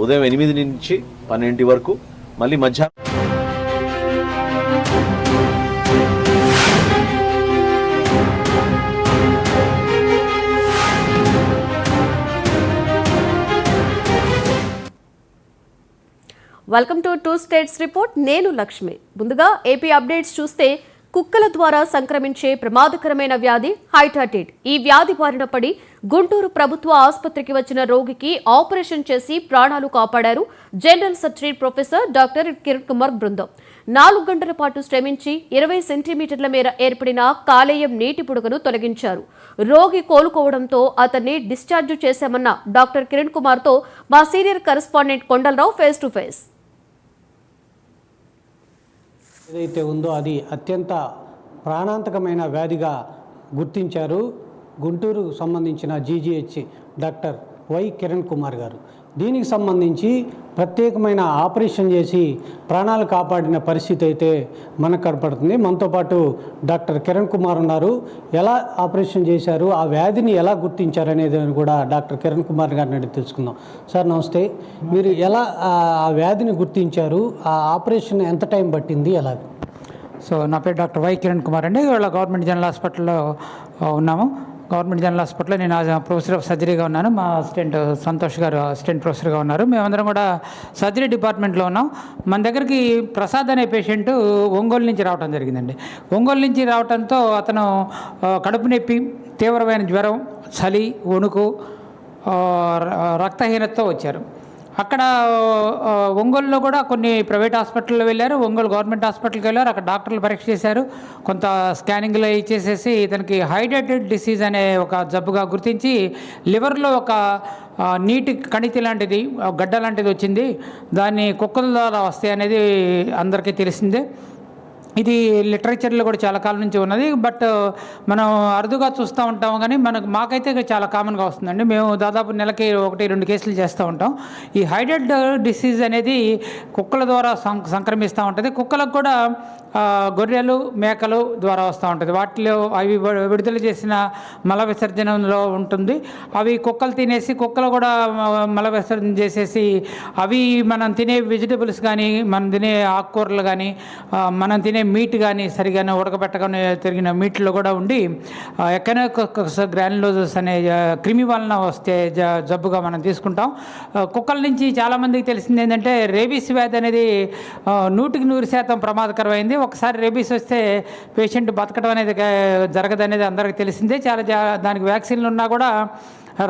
ఉదయం 8 నుంచి 12 వరకు, మళ్ళీ మధ్యాహ్నం వెల్కమ్ టు 2 స్టేట్స్ రిపోర్ట్. నేను లక్ష్మి. ముందుగా ఏపీ అప్డేట్స్ చూస్తే, కుక్కల ద్వారా సంక్రమించే ప్రమాదకరమైన వ్యాధి హైటాటిడ్. ఈ వ్యాధి బారిన పడి గుంటూరు ప్రభుత్వ ఆసుపత్రికి వచ్చిన రోగికి ఆపరేషన్ చేసి ప్రాణాలు కాపాడారు general surgery professor doctor Kiran Kumar బృందం. 4 గంటల పాటు శ్రమించి 20 సెంటీమీటర్ల మేర ఏర్పడిన కాలేయం నీటి పుడకను తొలగించారు. రోగి కోలుకోవడంతో అతన్ని డిశ్చార్జ్ చేశామన్న డాక్టర్ కిరణ్ కుమార్తో మా senior correspondent Kondalarao face to face. ఏదైతే ఉందో అది అత్యంత ప్రాణాంతకమైన వ్యాధిగా గుర్తించారు గుంటూరుకు సంబంధించిన GGH doctor why Kiran Kumar గారు. దీనికి సంబంధించి ప్రత్యేకమైన ఆపరేషన్ చేసి ప్రాణాలు కాపాడిన పరిస్థితి అయితే మనకు కనపడుతుంది. మనతో పాటు డాక్టర్ కిరణ్ కుమార్ ఉన్నారు. ఎలా ఆపరేషన్ చేశారు, ఆ వ్యాధిని ఎలా గుర్తించారు అనేది కూడా డాక్టర్ కిరణ్ కుమార్ గారిని అడిగి తెలుసుకుందాం. సార్ నమస్తే. మీరు ఎలా ఆ వ్యాధిని గుర్తించారు, ఆ ఆపరేషన్ ఎంత టైం పట్టింది, ఎలా? సో నా పేరు డాక్టర్ వై కిరణ్ కుమార్ అండి. ఇవాళ గవర్నమెంట్ జనరల్ హాస్పిటల్లో ఉన్నాము. గవర్నమెంట్ జనరల్ హాస్పిటల్లో నేను ప్రొఫెసర్ ఆఫ్ సర్జరీగా ఉన్నాను. మా అసిస్టెంట్ సంతోష్ గారు అసిస్టెంట్ ప్రొఫెసర్గా ఉన్నారు. మేమందరం కూడా సర్జరీ డిపార్ట్మెంట్లో ఉన్నాం. మన దగ్గరికి ప్రసాద్ అనే పేషెంట్ ఒంగోలు నుంచి రావడం జరిగిందండి. ఒంగోలు నుంచి రావడంతో అతను కడుపు నొప్పి, తీవ్రమైన జ్వరం, చలి, వణుకు, రక్తహీనతతో వచ్చారు. అక్కడ ఒంగోలులో కూడా కొన్ని ప్రైవేట్ హాస్పిటల్లో వెళ్ళారు, ఒంగోలు గవర్నమెంట్ హాస్పిటల్కి వెళ్ళారు. అక్కడ డాక్టర్లు పరీక్ష చేశారు, కొంత స్కానింగ్లో ఇచ్చేసేసి ఇతనికి హైడ్రేటెడ్ డిసీజ్ అనే ఒక జబ్బుగా గుర్తించి లివర్లో ఒక నీటి కణితి లాంటిది, గడ్డ లాంటిది వచ్చింది. దాన్ని కుక్కల ద్వారా వస్తాయి అనేది అందరికీ తెలిసిందే. ఇది లిటరేచర్లో కూడా చాలా కాలం నుంచి ఉన్నది. బట్ మనం అరుదుగా చూస్తూ ఉంటాం, కానీ మాకైతే చాలా కామన్గా వస్తుందండి. మేము దాదాపు నెలకి 1-2 కేసులు చేస్తూ ఉంటాం. ఈ హైడ్రేటెడ్ డిసీజ్ అనేది కుక్కల ద్వారా సంక్రమిస్తూ ఉంటుంది. కుక్కలకు కూడా గొర్రెలు, మేకలు ద్వారా వస్తూ ఉంటుంది. వాటిలో అవి విడుదల చేసిన మల విసర్జనంలో ఉంటుంది. అవి కుక్కలు తినేసి, కుక్కలు కూడా మల విసర్జన చేసేసి అవి మనం తినే వెజిటబుల్స్ కానీ, మనం తినే ఆకుకూరలు కానీ, మనం తినే మీట్ కానీ సరిగానే ఉడకబెట్టగానే తిరిగిన మీట్లో కూడా ఉండి ఎకనోకోకస్ గ్రాన్యులోసస్ అనే క్రిమి వలన వస్తే జబ్బుగా మనం తీసుకుంటాం. కుక్కల నుంచి చాలామందికి తెలిసింది ఏంటంటే, రేబీస్ వ్యాధి అనేది 100% ప్రమాదకరమైంది. ఒకసారి రేబీస్ వస్తే పేషెంట్ బతకడం అనేది జరగదనేది అందరికీ తెలిసిందే. దానికి వ్యాక్సిన్లు ఉన్నా కూడా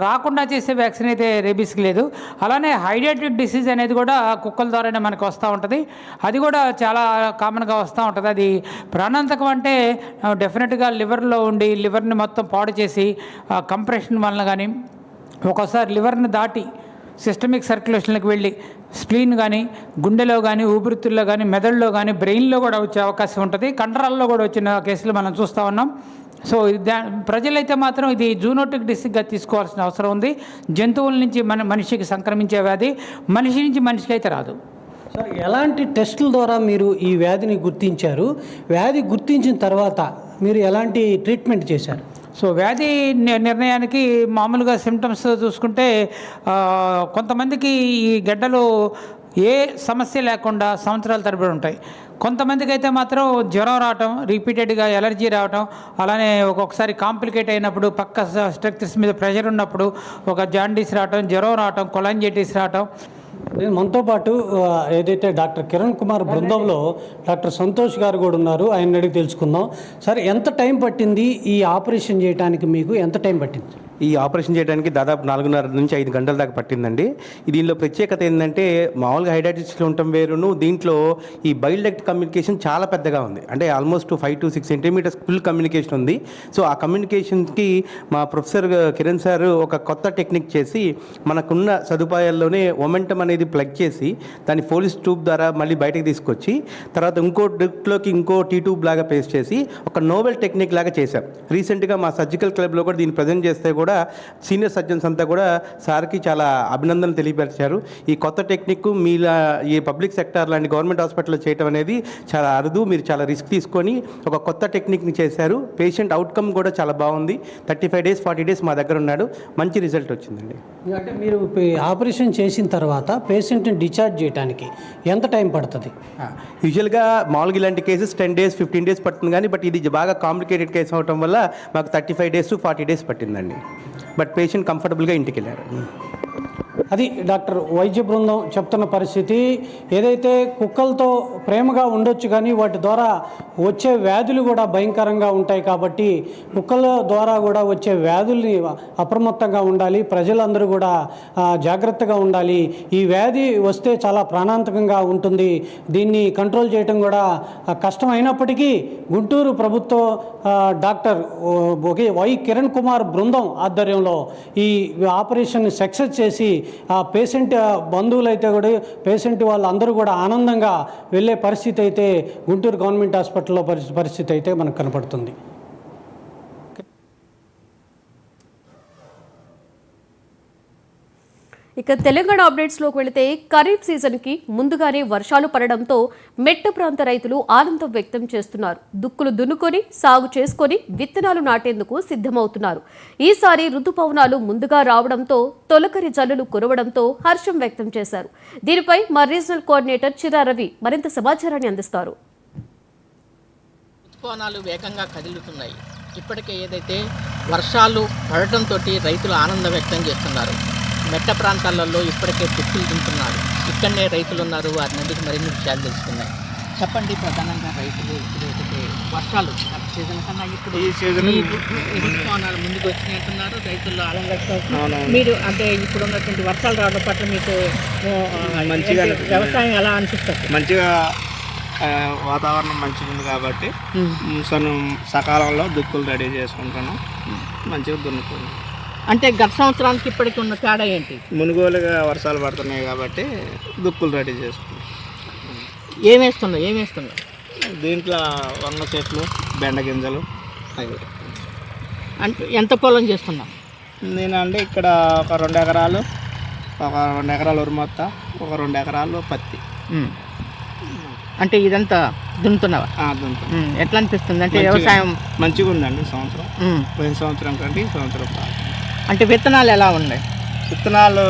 రాకుండా చేసే వ్యాక్సిన్ అయితే రేబీస్కి లేదు. అలానే హైడ్రేటెడ్ డిసీజ్ అనేది కూడా కుక్కల ద్వారానే మనకు వస్తూ ఉంటుంది. అది కూడా చాలా కామన్గా వస్తూ ఉంటుంది. అది ప్రాణాంతకం అంటే డెఫినెట్గా లివర్లో ఉండి లివర్ని మొత్తం పాడు చేసి కంప్రెషన్ వలన కానీ, ఒక్కోసారి లివర్ని దాటి సిస్టమిక్ సర్క్యులేషన్లకు వెళ్ళి స్ప్లీన్ కానీ, గుండెలో కానీ, ఊపిరితిత్తుల్లో కానీ, మెదడులో కానీ, బ్రెయిన్లో కూడా వచ్చే అవకాశం ఉంటుంది. కండరాల్లో కూడా వచ్చిన కేసులు మనం చూస్తూ ఉన్నాం. సో ప్రజలైతే మాత్రం ఇది జూనోటిక్ డిసీజ్గా తీసుకోవాల్సిన అవసరం ఉంది. జంతువుల నుంచి మనిషికి సంక్రమించే వ్యాధి, మనిషి నుంచి మనిషికి అయితే రాదు. సార్, ఎలాంటి టెస్టుల ద్వారా మీరు ఈ వ్యాధిని గుర్తించారు? వ్యాధి గుర్తించిన తర్వాత మీరు ఎలాంటి ట్రీట్మెంట్ చేశారు? సో వ్యాధి నిర్ణయానికి మామూలుగా సిమ్టమ్స్ చూసుకుంటే, కొంతమందికి ఈ గడ్డలు ఏ సమస్య లేకుండా సంవత్సరాల తరబడి ఉంటాయి. కొంతమందికి అయితే మాత్రం జ్వరం రావటం, రిపీటెడ్గా ఎలర్జీ రావటం, అలానే ఒక్కొక్కసారి కాంప్లికేట్ అయినప్పుడు పక్క స్ట్రక్చర్స్ మీద ప్రెషర్ ఉన్నప్పుడు ఒక జాండీస్ రావటం, జ్వరం రావటం, కొలాంజైటిస్ రావటం. మనతో పాటు ఏదైతే డాక్టర్ కిరణ్ కుమార్ బృందంలో డాక్టర్ సంతోష్ గారు కూడా ఉన్నారు. ఆయన అడిగి తెలుసుకుందాం. సార్, ఎంత టైం పట్టింది ఈ ఆపరేషన్ చేయడానికి? మీకు ఎంత టైం పట్టింది? ఈ ఆపరేషన్ చేయడానికి దాదాపు 4.5 నుంచి 5 గంటల దాకా పట్టిందండి. దీనిలో ప్రత్యేకత ఏంటంటే, మామూలుగా హైడ్రేటిస్లో ఉండటం వేరును, దీంట్లో ఈ బైల్ డక్ట్ కమ్యూనికేషన్ చాలా పెద్దగా ఉంది. అంటే almost 5 to 6 centimetres full communication ఉంది. సో ఆ కమ్యూనికేషన్కి మా ప్రొఫెసర్ కిరణ్ సార్ ఒక కొత్త టెక్నిక్ చేసి, మనకున్న సదుపాయాల్లోనే మొమెంటం అనేది ప్లగ్ చేసి దాన్ని ఫోలిస్ ట్యూబ్ ద్వారా మళ్ళీ బయటకు తీసుకొచ్చి, తర్వాత ఇంకో డ్రిప్లోకి ఇంకో టీ ట్యూబ్ లాగా పేస్ట్ చేసి ఒక నోవెల్ టెక్నిక్ లాగా చేశాం. రీసెంట్గా మా సర్జికల్ క్లబ్లో కూడా దీన్ని ప్రజెంట్ చేస్తే కూడా కూడా సీనియర్ సర్జన్స్ అంతా కూడా సార్కి చాలా అభినందనలు తెలియపరిచారు. ఈ కొత్త టెక్నిక్ మీలా ఈ పబ్లిక్ సెక్టార్ లాంటి గవర్నమెంట్ హాస్పిటల్లో చేయడం అనేది చాలా అరుదు. మీరు చాలా రిస్క్ తీసుకొని ఒక కొత్త టెక్నిక్ని చేశారు. పేషెంట్ అవుట్కమ్ కూడా చాలా బాగుంది. 35 days 40 days మా దగ్గర ఉన్నాడు. మంచి రిజల్ట్ వచ్చిందండి. అంటే మీరు ఆపరేషన్ చేసిన తర్వాత పేషెంట్ని డిశ్చార్జ్ చేయడానికి ఎంత టైం పడుతుంది? యూజువల్గా మామూలుగా ఇలాంటి కేసెస్ 10 days 15 days పడుతుంది, కానీ బట్ ఇది బాగా కాంప్లికేటెడ్ కేసు అవటం వల్ల మాకు 35 days to 40 days పట్టిందండి. బట్ పేషెంట్ కంఫర్టబుల్గా ఇంటికి వెళ్ళారు. అది డాక్టర్ వైద్య బృందం చెప్తున్న పరిస్థితి. ఏదైతే కుక్కలతో ప్రేమగా ఉండొచ్చు కానీ వాటి ద్వారా వచ్చే వ్యాధులు కూడా భయంకరంగా ఉంటాయి. కాబట్టి కుక్కల ద్వారా కూడా వచ్చే వ్యాధుల్ని అప్రమత్తంగా ఉండాలి. ప్రజలందరూ కూడా జాగ్రత్తగా ఉండాలి. ఈ వ్యాధి వస్తే చాలా ప్రాణాంతకంగా ఉంటుంది. దీన్ని కంట్రోల్ చేయడం కూడా కష్టమైనప్పటికీ గుంటూరు ప్రభుత్వ డాక్టర్ వై కిరణ్ కుమార్ బృందం ఆధ్వర్యంలో ఈ ఆపరేషన్ సక్సెస్ చేసి ఆ పేషెంట్ బంధువులు అయితే కూడా పేషెంట్ వాళ్ళందరూ కూడా ఆనందంగా వెళ్ళే పరిస్థితి అయితే గుంటూరు గవర్నమెంట్ హాస్పిటల్లో పరిస్థితి అయితే మనకు కనపడుతుంది. ఇక తెలంగాణ అప్డేట్స్లోకి వెళితే ఖరీఫ్ సీజన్కి ముందుగానే వర్షాలు పడడంతో మెట్ట ప్రాంత రైతులు ఆనందం వ్యక్తం చేస్తున్నారు. దుక్కులు దున్నుకొని సాగు చేసుకొని విత్తనాలు నాటేందుకు సిద్ధమవుతున్నారు. ఈసారి ఋతుపవనాలు ముందుగా రావడంతో తొలకరి జల్లులు కురవడంతో హర్షం వ్యక్తం చేశారు. దీనిపై మా రీజనల్ కోఆర్డినేటర్ చిరా రవి మరింత సమాచారాన్ని అందిస్తారు. ఋతుపవనాలు వేగంగా కదులుతున్నాయి. ఇప్పటికే ఏదైతే వర్షాలు పడటంతో రైతులు ఆనందం వ్యక్తం చేస్తున్నారు. మెట్ట ప్రాంతాలలో ఇప్పటికే దుక్కులు తింటున్నారు. ఇక్కడనే రైతులు ఉన్నారు. వారి నుండి మరిన్ని విషయాలు తెలుసుకున్నాయి. చెప్పండి, ప్రధానంగా రైతులు ఇప్పుడు ఏదైతే వర్షాలు సీజన్ కన్నా ఇప్పుడు ఈ సీజన్ ఋతుపవనాలు ముందుకు వచ్చినట్టున్నారు. రైతుల్లో ఆనందం వ్యక్తం. మీరు అంటే ఇప్పుడు ఉన్నటువంటి వర్షాలు రావడం పట్ల మీకు మంచిగా వ్యవసాయం ఎలా అనిపిస్తుంది? మంచిగా వాతావరణం మంచిగా ఉంది కాబట్టి సకాలంలో దుక్కులు రెడీ చేసుకుంటున్నాం. మంచిగా దున్నుకున్నాం. అంటే గత సంవత్సరానికి ఇప్పటికి ఉన్న తేడా ఏంటి? మునుగోలుగా వర్షాలు పడుతున్నాయి కాబట్టి దుక్కులు రెడీ చేసుకున్నాం. ఏమేస్తున్నావు? దీంట్లో వంగ చెట్లు, బెండ గింజలు అవి. అంటే ఎంత పొలం చేస్తున్నావు? నేనంటే ఇక్కడ ఒక 2 ఎకరాలు, ఒక 2 ఎకరాలు వరి మొత్త, ఒక 2 ఎకరాలు పత్తి. అంటే ఇదంతా దున్నుతున్నావా? దున్నుతున్నాం. ఎట్లా అనిపిస్తుంది? అంటే వ్యవసాయం మంచిగా ఉందండి. సంవత్సరం పోయిన సంవత్సరం కంటే ఈ సంవత్సరం బాగా. అంటే విత్తనాలు ఎలా ఉన్నాయి? విత్తనాలు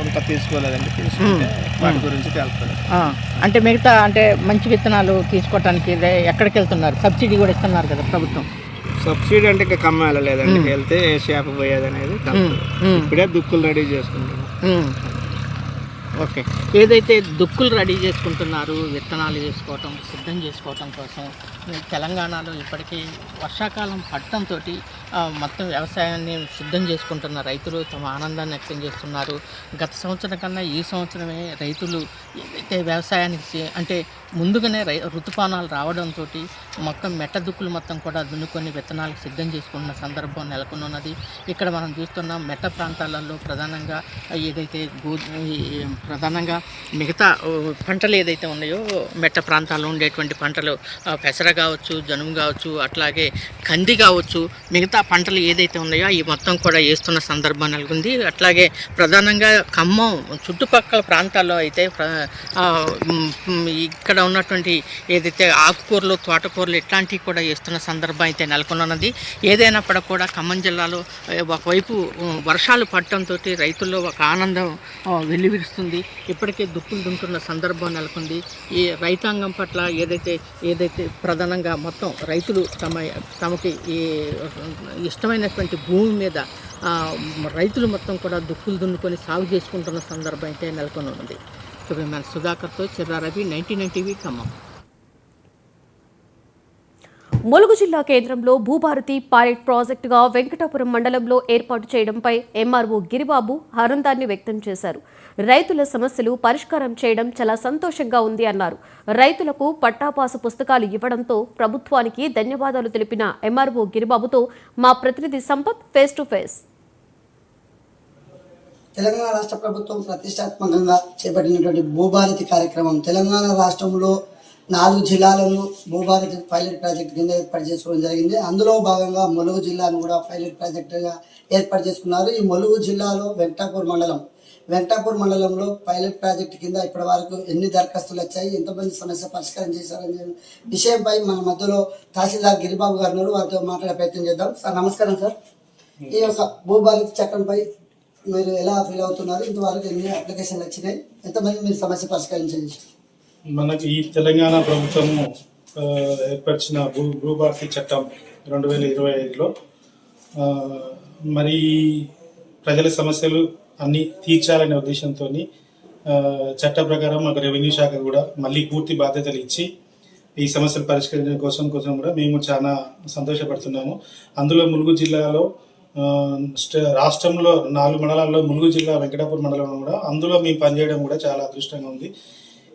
ఇంకా తీసుకోలేదండి. తీసుకుంటే వాటి గురించి తెలుస్తుంది. అంటే మిగతా అంటే మంచి విత్తనాలు తీసుకోవటానికి ఎక్కడికి వెళ్తున్నారు? సబ్సిడీ కూడా ఇస్తున్నారు కదా ప్రభుత్వం. సబ్సిడీ అంటే ఇంకా కమ్మ వెళ్ళలేదండి. వెళ్తే షాప్ పోయేది అనేది. ఇప్పుడే దుక్కులు రెడీ చేసుకుంటున్నాం. ఓకే, ఏదైతే దుక్కులు రెడీ చేసుకుంటున్నారు, విత్తనాలు వేసుకోవటం సిద్ధం చేసుకోవటం కోసం తెలంగాణలో ఇప్పటికీ వర్షాకాలం పడటంతో మొత్తం వ్యవసాయాన్ని సిద్ధం చేసుకుంటున్న రైతులు తమ ఆనందాన్ని వ్యక్తం చేస్తున్నారు. గత సంవత్సరం కన్నా ఈ సంవత్సరమే రైతులు ఏదైతే వ్యవసాయానికి అంటే ముందుగానే ఋతుపవనాలు రావడంతో మొత్తం మెట్ట దుక్కులు మొత్తం కూడా దున్నుకొని విత్తనాలకు సిద్ధం చేసుకున్న సందర్భం నెలకొన్నది. ఇక్కడ మనం చూస్తున్నాం మెట్ట ప్రాంతాలలో ప్రధానంగా ఏదైతే ప్రధానంగా మిగతా పంటలు ఏదైతే ఉన్నాయో మెట్ట ప్రాంతాల్లో ఉండేటువంటి పంటలు పెసర కావచ్చు, జనుము కావచ్చు, అట్లాగే కంది కావచ్చు, మిగతా పంటలు ఏదైతే ఉన్నాయో అవి మొత్తం కూడా వేస్తున్న సందర్భం నెలకొంది. అట్లాగే ప్రధానంగా ఖమ్మం చుట్టుపక్కల ప్రాంతాల్లో అయితే ఇక్కడ ఉన్నటువంటి ఏదైతే ఆకుకూరలు, తోటకూరలు ఇట్లాంటివి కూడా వేస్తున్న సందర్భం అయితే నెలకొన్నది. ఏదైనప్పటికీ కూడా ఖమ్మం జిల్లాలో ఒకవైపు వర్షాలు పడటంతో రైతుల్లో ఒక ఆనందం వెల్లివిరుస్తుంది. ఇప్పటికే దుక్కులు దుంటున్న సందర్భం నెలకొంది. ఈ రైతాంగం పట్ల ఏదైతే ప్రధానంగా మొత్తం రైతులు తమకి ఈ ఇష్టమైనటువంటి భూమి మీద రైతులు మొత్తం కూడా దుక్కులు దున్నుకొని సాగు చేసుకుంటున్న సందర్భం అయితే నెలకొని ఉన్నది. మన సుధాకర్తో చిర్రారవి, 99 టీవీ ఖమ్మం. ములుగు జిల్లా కేంద్రంలో భూభారతి పైలట్ ప్రాజెక్టుగా వెంకటాపురం మండలంలో ఏర్పాటు చేయడంపై ఎంఆర్ఓ గిరిబాబు ఆనందాన్ని వ్యక్తం చేశారు. రైతుల సమస్యలు పరిష్కారం చేయడం చాలా సంతోషంగా ఉంది అన్నారు. రైతులకు పట్టాపాసు పుస్తకాలు ఇవ్వడంతో ప్రభుత్వానికి ధన్యవాదాలు తెలిపిన ఎంఆర్ఓ గిరిబాబుతో మా ప్రతినిధి Sampath face to face. Telangana రాష్ట్ర ప్రభుత్వం ప్రతిష్టాత్మకంగా చేపట్టినటువంటి భూభారతి కార్యక్రమం తెలంగాణ రాష్ట్రంలో 4 జిల్లాలను భూభారతి పైలట్ ప్రాజెక్ట్ కింద ఏర్పాటు చేసుకోవడం జరిగింది. అందులో భాగంగా ములుగు జిల్లాను కూడా పైలట్ ప్రాజెక్టుగా ఏర్పాటు చేసుకున్నారు. ఈ ములుగు జిల్లాలో వెంకటాపూర్ మండలంలో పైలట్ ప్రాజెక్టు కింద ఇప్పటి వరకు ఎన్ని దరఖాస్తులు వచ్చాయి, ఎంతమంది సమస్య పరిష్కారం చేశారనే విషయంపై మన మధ్యలో తహసీల్దార్ గిరిబాబు గారు ఉన్నారు. వారితో మాట్లాడే ప్రయత్నం చేద్దాం. సార్ నమస్కారం సార్. ఈ యొక్క భూభారతి చట్టంపై మీరు ఎలా ఫీల్ అవుతున్నారు? ఇంతవరకు ఎన్ని అప్లికేషన్లు వచ్చినాయి, ఎంతమంది మీరు సమస్య పరిష్కరించారు? మనకి ఈ తెలంగాణ ప్రభుత్వము ఏర్పరిచిన భూభారతి చట్టం 2025లో మరి ప్రజల సమస్యలు అన్ని తీర్చాలనే ఉద్దేశంతో చట్ట ప్రకారం మాకు రెవెన్యూ శాఖ కూడా మళ్ళీ పూర్తి బాధ్యతలు ఇచ్చి ఈ సమస్యలు పరిష్కరించడం కోసం కూడా మేము చాలా సంతోషపడుతున్నాము. అందులో ములుగు జిల్లాలో రాష్ట్రంలో 4 మండలాల్లో ములుగు జిల్లా వెంకటాపూర్ మండలం కూడా అందులో మేము పనిచేయడం కూడా చాలా అదృష్టంగా ఉంది.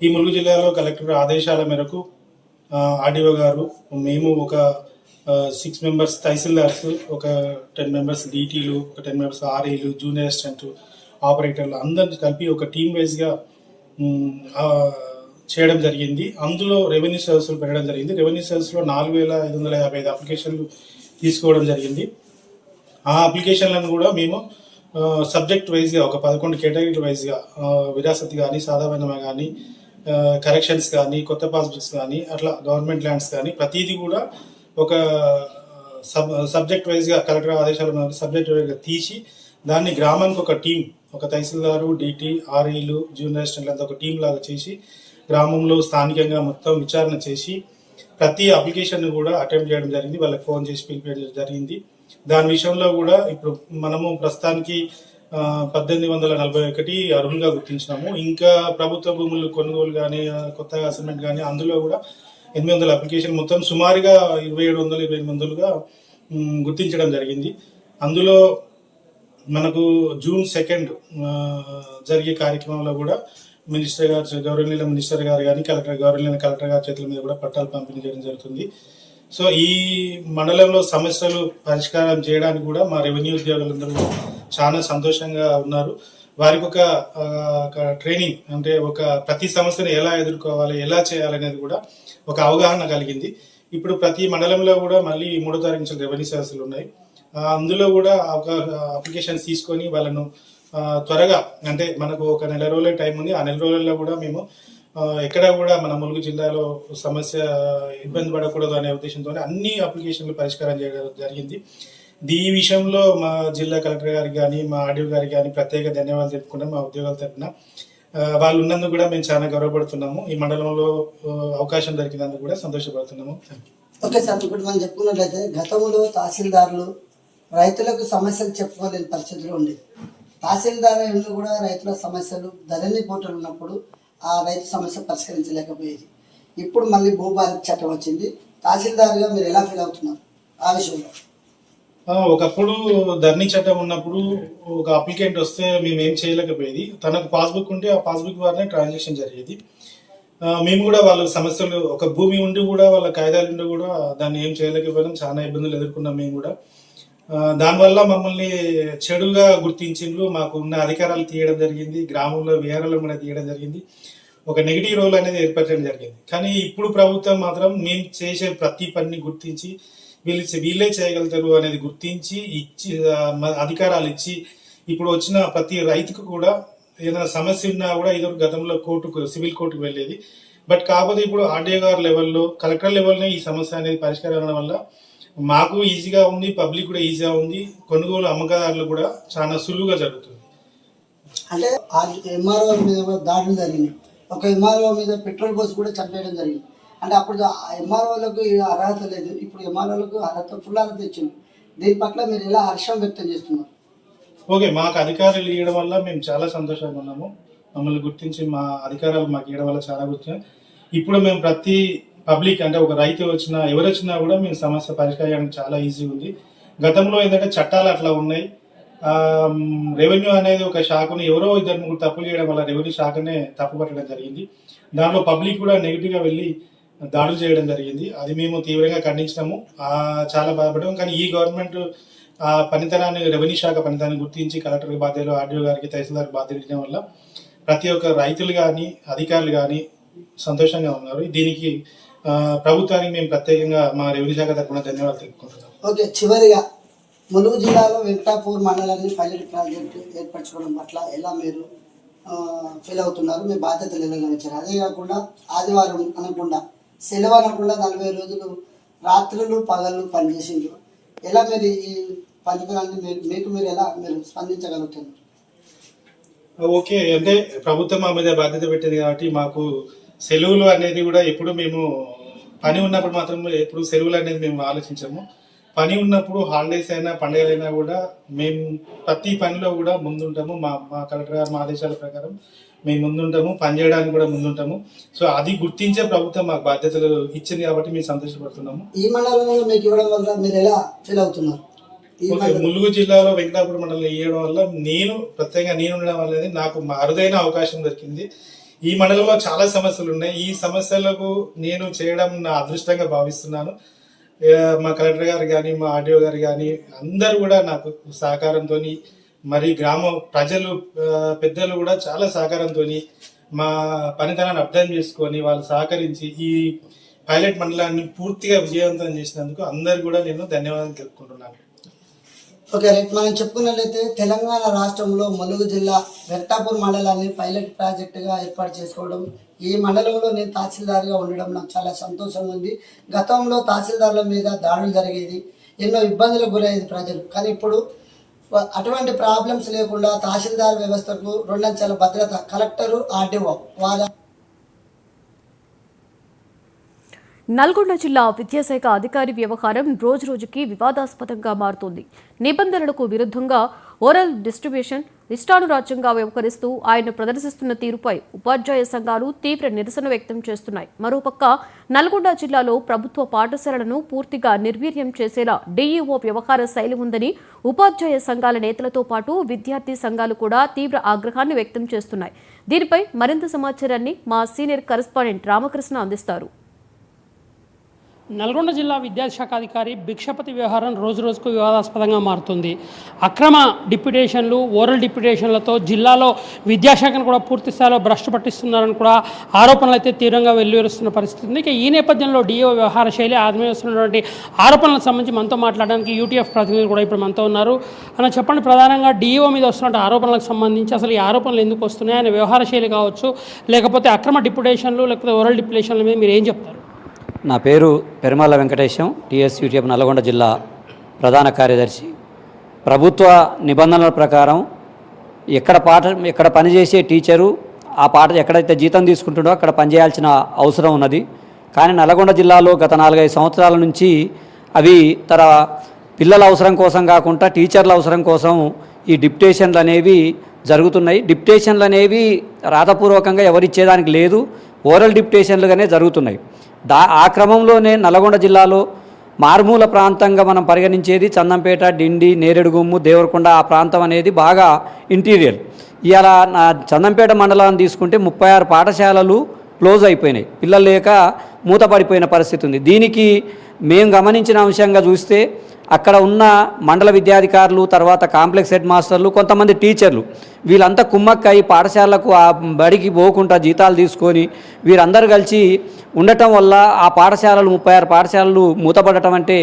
ఈ ములుగు జిల్లాలో కలెక్టర్ ఆదేశాల మేరకు ఆర్డీఓ గారు, మేము ఒక 6 మెంబర్స్ తహసీల్దార్స్, ఒక 10 మెంబర్స్ డీటీలు, ఒక 10 మెంబర్స్ ఆర్ఏలు, జూనియర్ అసిస్టెంట్ ఆపరేటర్లు అందరినీ కలిపి ఒక టీమ్ వైజ్గా చేయడం జరిగింది. అందులో రెవెన్యూ సర్వీసులు పెట్టడం జరిగింది. రెవెన్యూ సర్వీస్లో 4555 అప్లికేషన్లు తీసుకోవడం జరిగింది. ఆ అప్లికేషన్లను కూడా మేము సబ్జెక్ట్ వైజ్గా ఒక 11 కేటగిరీ వైజ్గా విరాసత్ కానీ, సాధారణమే కానీ, కరెక్షన్స్ కానీ, కొత్త పాస్బుక్స్ కానీ, అట్లా గవర్నమెంట్ ల్యాండ్స్ కానీ ప్రతిదీ కూడా ఒక సబ్జెక్ట్ వైజ్గా కలెక్టర్ ఆదేశాల సబ్జెక్ట్ వైజ్గా తీసి దాన్ని గ్రామానికి ఒక టీం, ఒక తహసీల్దారు, డీటీ, ఆర్ఈలు, జూనియర్ అసిస్టెంట్లు అంతా ఒక టీం లాగా చేసి గ్రామంలో స్థానికంగా మొత్తం విచారణ చేసి ప్రతి అప్లికేషన్ కూడా అటెంప్ట్ చేయడం జరిగింది. వాళ్ళకి ఫోన్ చేసి పిలిపించడం జరిగింది. దాని విషయంలో కూడా ఇప్పుడు మనము ప్రస్తుతానికి 1841 అర్హులుగా గుర్తించినాము. ఇంకా ప్రభుత్వ భూములు కొనుగోలు కానీ, కొత్తగా అసైన్మెంట్ కానీ అందులో కూడా 800 అప్లికేషన్, మొత్తం సుమారుగా 2700-2800గా గుర్తించడం జరిగింది. అందులో మనకు జూన్ 2 జరిగే కార్యక్రమంలో కూడా మినిస్టర్ గారు, గౌరవనీయుల మినిస్టర్ గారు కానీ, గౌరవనీయుల కలెక్టర్ గారి చేతుల మీద కూడా పట్టాలు పంపిణీ చేయడం జరుగుతుంది. సో ఈ మండలంలో సమస్యలు పరిష్కారం చేయడానికి కూడా మా రెవెన్యూ ఉద్యోగులందరూ చాలా సంతోషంగా ఉన్నారు. వారికి ఒక ట్రైనింగ్, అంటే ఒక ప్రతి సమస్యను ఎలా ఎదుర్కోవాలి, ఎలా చేయాలనేది కూడా ఒక అవగాహన కలిగింది. ఇప్పుడు ప్రతి మండలంలో కూడా మళ్ళీ 3వ తారీఖు నుంచి రెవెన్యూ సర్వీసులు ఉన్నాయి. అందులో కూడా ఒక అప్లికేషన్స్ తీసుకొని వాళ్ళను త్వరగా, అంటే మనకు ఒక నెల రోజులే టైం ఉంది. ఆ నెల రోజుల్లో కూడా మేము ఎక్కడ కూడా మన ములుగు జిల్లాలో సమస్య ఇబ్బంది పడకూడదు అనే ఉద్దేశంతో అన్ని అప్లికేషన్లు పరిష్కారం చేయడం జరిగింది. ఈ విషయంలో మా జిల్లా కలెక్టర్ గారికి కానీ, మా ఆర్డీఓ గారికి కానీ ప్రత్యేక ధన్యవాదాలు చెప్పుకుంటాం. మా ఉద్యోగాల తరఫున వాళ్ళు ఉన్నందుకు కూడా మేము చాలా గౌరవపడుతున్నాము. ఈ మండలంలో అవకాశం దొరికినందుకు కూడా సంతోషపడుతున్నాము. ఓకే సార్, ఇప్పుడు మనం చెప్పుకున్నట్లయితే గతంలో తహసీల్దారులు రైతులకు సమస్యలు చెప్పుకోలేని పరిస్థితులు ఉండేది. తహసీల్దారులు కూడా రైతుల సమస్యలు ధరణి పోర్టల్ ఉన్నప్పుడు ఆ రైతు సమస్య పరిష్కరించలేకపోయేది. ఇప్పుడు మళ్ళీ భూభారతి చట్టం వచ్చింది. తహసీల్దారుగా మీరు ఎలా ఫీల్ అవుతున్నారు ఆ విషయంలో? ఒకప్పుడు ధరణి చట్టం ఉన్నప్పుడు ఒక అప్లికెంట్ వస్తే మేము ఏం చేయలేకపోయేది. తనకు పాస్బుక్ ఉంటే ఆ పాస్బుక్ ద్వారానే ట్రాన్సాక్షన్ జరిగేది. మేము కూడా వాళ్ళ సమస్యలు, ఒక భూమి ఉండి కూడా వాళ్ళ కాయిదాలు ఉండి కూడా దాన్ని ఏం చేయలేకపోయినాం. చాలా ఇబ్బందులు ఎదుర్కొన్నాం మేము కూడా. దానివల్ల మమ్మల్ని చెడుగా గుర్తించిండ్రు. మాకు ఉన్న అధికారాలు తీయడం జరిగింది. గ్రామంలో వేరాలను కూడా తీయడం జరిగింది. ఒక నెగిటివ్ రోల్ అనేది ఏర్పరచడం జరిగింది. కానీ ఇప్పుడు ప్రభుత్వం మాత్రం మేము చేసే ప్రతి పనిని గుర్తించి వీళ్ళే చేయగలుగుతారు అనేది గుర్తించి ఇచ్చి అధికారాలు ఇచ్చి ఇప్పుడు వచ్చిన ప్రతి రైతుకు కూడా ఏదైనా సమస్య ఉన్నా కూడా ఇదివరకు గతంలో సివిల్ కోర్టుకు వెళ్ళేది. బట్ కాకపోతే ఇప్పుడు ఆర్డీఓ గారి లెవెల్లో, కలెక్టర్ లెవెల్నే ఈ సమస్య అనేది పరిష్కారం అవడం వల్ల మాకు ఈజీగా ఉంది, పబ్లిక్ కూడా ఈజీగా ఉంది, కొనుగోలు అమ్మకాదారులు కూడా చాలా సులువుగా జరుగుతుంది. అంటే ఎంఆర్ఓ మీద కూడా దాడులు జరిగినాయి. ఒక ఎంఆర్ఓ మీద పెట్రోల్ పోసి కూడా చంపేయడం జరిగింది. అంటే అప్పుడు ఎంఆర్ఓలకు అర్హత లేదు, ఇప్పుడు ఎంఆర్ఓలకు ఫుల్ అర్హత ఇచ్చింది. దీని పట్ల మీరు ఎలా హర్షం వ్యక్తం చేస్తున్నారు? ఓకే, మాకు అధికారులు ఇవ్వడం వల్ల మేము చాలా సంతోషంగా ఉన్నాము. మమ్మల్ని గుర్తించి మా అధికారాలు మాకు ఇవ్వడం వల్ల చాలా గుర్తు. ఇప్పుడు మేము ప్రతి పబ్లిక్, అంటే ఒక రైతు వచ్చినా ఎవరు వచ్చినా కూడా మేము సమస్య పరిష్కారానికి చాలా ఈజీ ఉంది. గతంలో ఏంటంటే చట్టాలు అట్లా ఉన్నాయి. రెవెన్యూ అనేది ఒక శాఖను ఎవరో 2-3 తప్పులు చేయడం వల్ల రెవెన్యూ శాఖనే తప్పు పట్టడం జరిగింది. దానిలో పబ్లిక్ కూడా నెగిటివ్గా వెళ్ళి దాడులు చేయడం జరిగింది. అది మేము తీవ్రంగా ఖండించినాము, చాలా బాధపడ్డాము. కానీ ఈ గవర్నమెంట్ ఆ పనితనాన్ని, రెవెన్యూ శాఖ పనితనాన్ని గుర్తించి కలెక్టర్ బాధ్యతలు, ఆర్డీఓ గారికి, తహసీల్దార్ బాధ్యత ఇవ్వడం వల్ల ప్రతి ఒక్క రైతులు కానీ, అధికారులు కానీ సంతోషంగా ఉన్నారు. దీనికి ప్రభుత్వానికి మేము ప్రత్యేకంగా మా రెవెన్యూ శాఖ తరఫున ధన్యవాదాలు తెలుపుకుంటున్నాం. ఓకే, చివరిగా ములుగు జిల్లాలో వెంకటాపూర్ మండలాన్ని పైలట్ ప్రాజెక్టు ఏర్పరచుకోవడం పట్ల ఎలా మీరు ఫీల్ అవుతున్నారు? మీ బాధ్యతలు ఎలా వచ్చారు? అదే కాకుండా ఆదివారం అనకుండా సెలవు అనకుండా 40 రోజులు రాత్రులు పగళ్ళు పనిచేసిండ్రు. ఎలా మీరు ఈ పథకాన్ని మీరు ఎలా మీరు స్పందించగలుగుతున్నారు? ఓకే, అంటే ప్రభుత్వం మా మీద బాధ్యత పెట్టింది కాబట్టి మాకు సెలవులు అనేది కూడా ఎప్పుడు మేము పని ఉన్నప్పుడు మాత్రం ఎప్పుడు సెలవులు అనేది మేము ఆలోచించాము. పని ఉన్నప్పుడు హాలిడేస్ అయినా పండుగలైనా కూడా మేము ప్రతి పనిలో కూడా ముందుంటాము. మా కలెక్టర్ గారు మా ఆదేశాల ప్రకారం మేము ముందుంటాము, పని చేయడానికి కూడా ముందుంటాము. సో అది గుర్తించే ప్రభుత్వం మాకు బాధ్యతలు ఇచ్చింది కాబట్టి మేము సంతోషపడుతున్నాము. ఈ మండలంలో మీకు ఇవ్వడం వల్ల మీరు ఎలా ఫీల్ అవుతున్నారు? ములుగు జిల్లాలో వెంకటాపురం మండలం ఇవ్వడం వల్ల ప్రత్యేకంగా నేను ఉండడం వల్ల నాకు అరుదైన అవకాశం దొరికింది. ఈ మండలంలో చాలా సమస్యలు ఉన్నాయి. ఈ సమస్యలకు నేను చేయడం నా అదృష్టంగా భావిస్తున్నాను. మా కలెక్టర్ గారు కానీ మా ఆర్డీఓ గారు కానీ అందరూ కూడా నాకు సహకారంతో, మరి గ్రామ ప్రజలు పెద్దలు కూడా చాలా సహకారంతో మా పనితనాన్ని అర్థం చేసుకొని వాళ్ళు సహకరించి ఈ పైలట్ మండలాన్ని పూర్తిగా విజయవంతం చేసినందుకు అందరు కూడా నేను ధన్యవాదాలు తెలుపుకుంటున్నాను. ఓకే రైట్, మనం చెప్పుకున్నట్లయితే తెలంగాణ రాష్ట్రంలో ములుగు జిల్లా వెంకటాపూర్ మండలాన్ని పైలట్ ప్రాజెక్టుగా ఏర్పాటు చేసుకోవడం, ఈ మండలంలో నేను తహసీల్దార్గా ఉండడం నాకు చాలా సంతోషంగా ఉంది. గతంలో తహసీల్దార్ల మీద దాడులు జరిగేది, ఎన్నో ఇబ్బందులకు గురయ్యేది ప్రజలు. కానీ ఇప్పుడు అటువంటి ప్రాబ్లమ్స్ లేకుండా తహసీల్దార్ వ్యవస్థకు 2 అంచెల భద్రత, కలెక్టరు, ఆర్డీఓ వారి. నల్గొండ జిల్లా విద్యాశాఖ అధికారి వ్యవహారం రోజురోజుకి వివాదాస్పదంగా మారుతోంది. నిబంధనలకు విరుద్ధంగా ఓరల్ డిస్ట్రిబ్యూషన్ ఇష్టానురాజ్యంగా వ్యవహరిస్తూ ఆయన ప్రదర్శిస్తున్న తీరుపై ఉపాధ్యాయ సంఘాలు తీవ్ర నిరసన వ్యక్తం చేస్తున్నాయి. మరోపక్క నల్గొండ జిల్లాలో ప్రభుత్వ పాఠశాలలను పూర్తిగా నిర్వీర్యం చేసేలా డీఈఓ వ్యవహార శైలి ఉందని ఉపాధ్యాయ సంఘాల నేతలతో పాటు విద్యార్థి సంఘాలు కూడా తీవ్ర ఆగ్రహాన్ని వ్యక్తం చేస్తున్నాయి. దీనిపై మరింత సమాచారాన్ని మా సీనియర్ కరెస్పాండెంట్ రామకృష్ణ అందిస్తారు. నల్గొండ జిల్లా విద్యాశాఖ అధికారి భిక్షపతి వ్యవహారం రోజురోజుకు వివాదాస్పదంగా మారుతుంది. అక్రమ డిప్యుటేషన్లు, ఓరల్ డిప్యుటేషన్లతో జిల్లాలో విద్యాశాఖను కూడా పూర్తి స్థాయిలో భ్రష్టు పట్టిస్తున్నారని కూడా ఆరోపణలు అయితే తీవ్రంగా వెల్లువరుస్తున్న పరిస్థితి ఉంది. ఇక ఈ నేపథ్యంలో డిఓ వ్యవహార శైలి ఆత్మీయస్తున్నటువంటి ఆరోపణలకు సంబంధించి మనతో మాట్లాడడానికి యూటీఎఫ్ ప్రతినిధులు కూడా ఇప్పుడు మనతో ఉన్నారు. అన్న చెప్పండి, ప్రధానంగా డిఓ మీద వస్తున్న ఆరోపణలకు సంబంధించి అసలు ఈ ఆరోపణలు ఎందుకు వస్తున్నాయి, ఆయన వ్యవహార శైలి కావచ్చు, లేకపోతే అక్రమ డిప్యుటేషన్లు, లేకపోతే ఓరల్ డిప్యుటేషన్ల మీద మీరు ఏం చెప్తారు? నా పేరు పెరుమాళ్ళ వెంకటేశం, టీఎస్యూటీఎఫ్ నల్గొండ జిల్లా ప్రధాన కార్యదర్శి. ప్రభుత్వ నిబంధనల ప్రకారం ఎక్కడ పనిచేసే టీచరు ఆ ఎక్కడైతే జీతం తీసుకుంటుండో అక్కడ పనిచేయాల్సిన అవసరం ఉన్నది. కానీ నల్గొండ జిల్లాలో గత 4-5 సంవత్సరాల నుంచి అవి పిల్లల అవసరం కోసం కాకుండా టీచర్ల అవసరం కోసం ఈ డిప్యుటేషన్లు అనేవి జరుగుతున్నాయి. డిప్యుటేషన్లు అనేవి రాతపూర్వకంగా ఎవరిచ్చేదానికి లేదు, ఓరల్ డిప్యుటేషన్లుగానే జరుగుతున్నాయి. ఆ క్రమంలోనే నల్గొండ జిల్లాలో మారుమూల ప్రాంతంగా మనం పరిగణించేది చందంపేట, డిండి, నేరేడుగుమ్ము, దేవరకొండ ఆ ప్రాంతం అనేది బాగా ఇంటీరియర్. ఇవాళ చందంపేట మండలాన్ని తీసుకుంటే 36 పాఠశాలలు క్లోజ్ అయిపోయినాయి, పిల్లలు లేక మూతపడిపోయిన పరిస్థితి ఉంది. దీనికి మేము గమనించిన అంశంగా చూస్తే అక్కడ ఉన్న మండల విద్యాధికారులు, తర్వాత కాంప్లెక్స్ హెడ్ మాస్టర్లు, కొంతమంది టీచర్లు వీళ్ళంతా కుమ్మక్కై పాఠశాలకు ఆ బడికి పోకుండా జీతాలు తీసుకొని వీరందరూ కలిసి ఉండటం వల్ల ఆ పాఠశాలలు 36 పాఠశాలలు మూతపడటం అంటే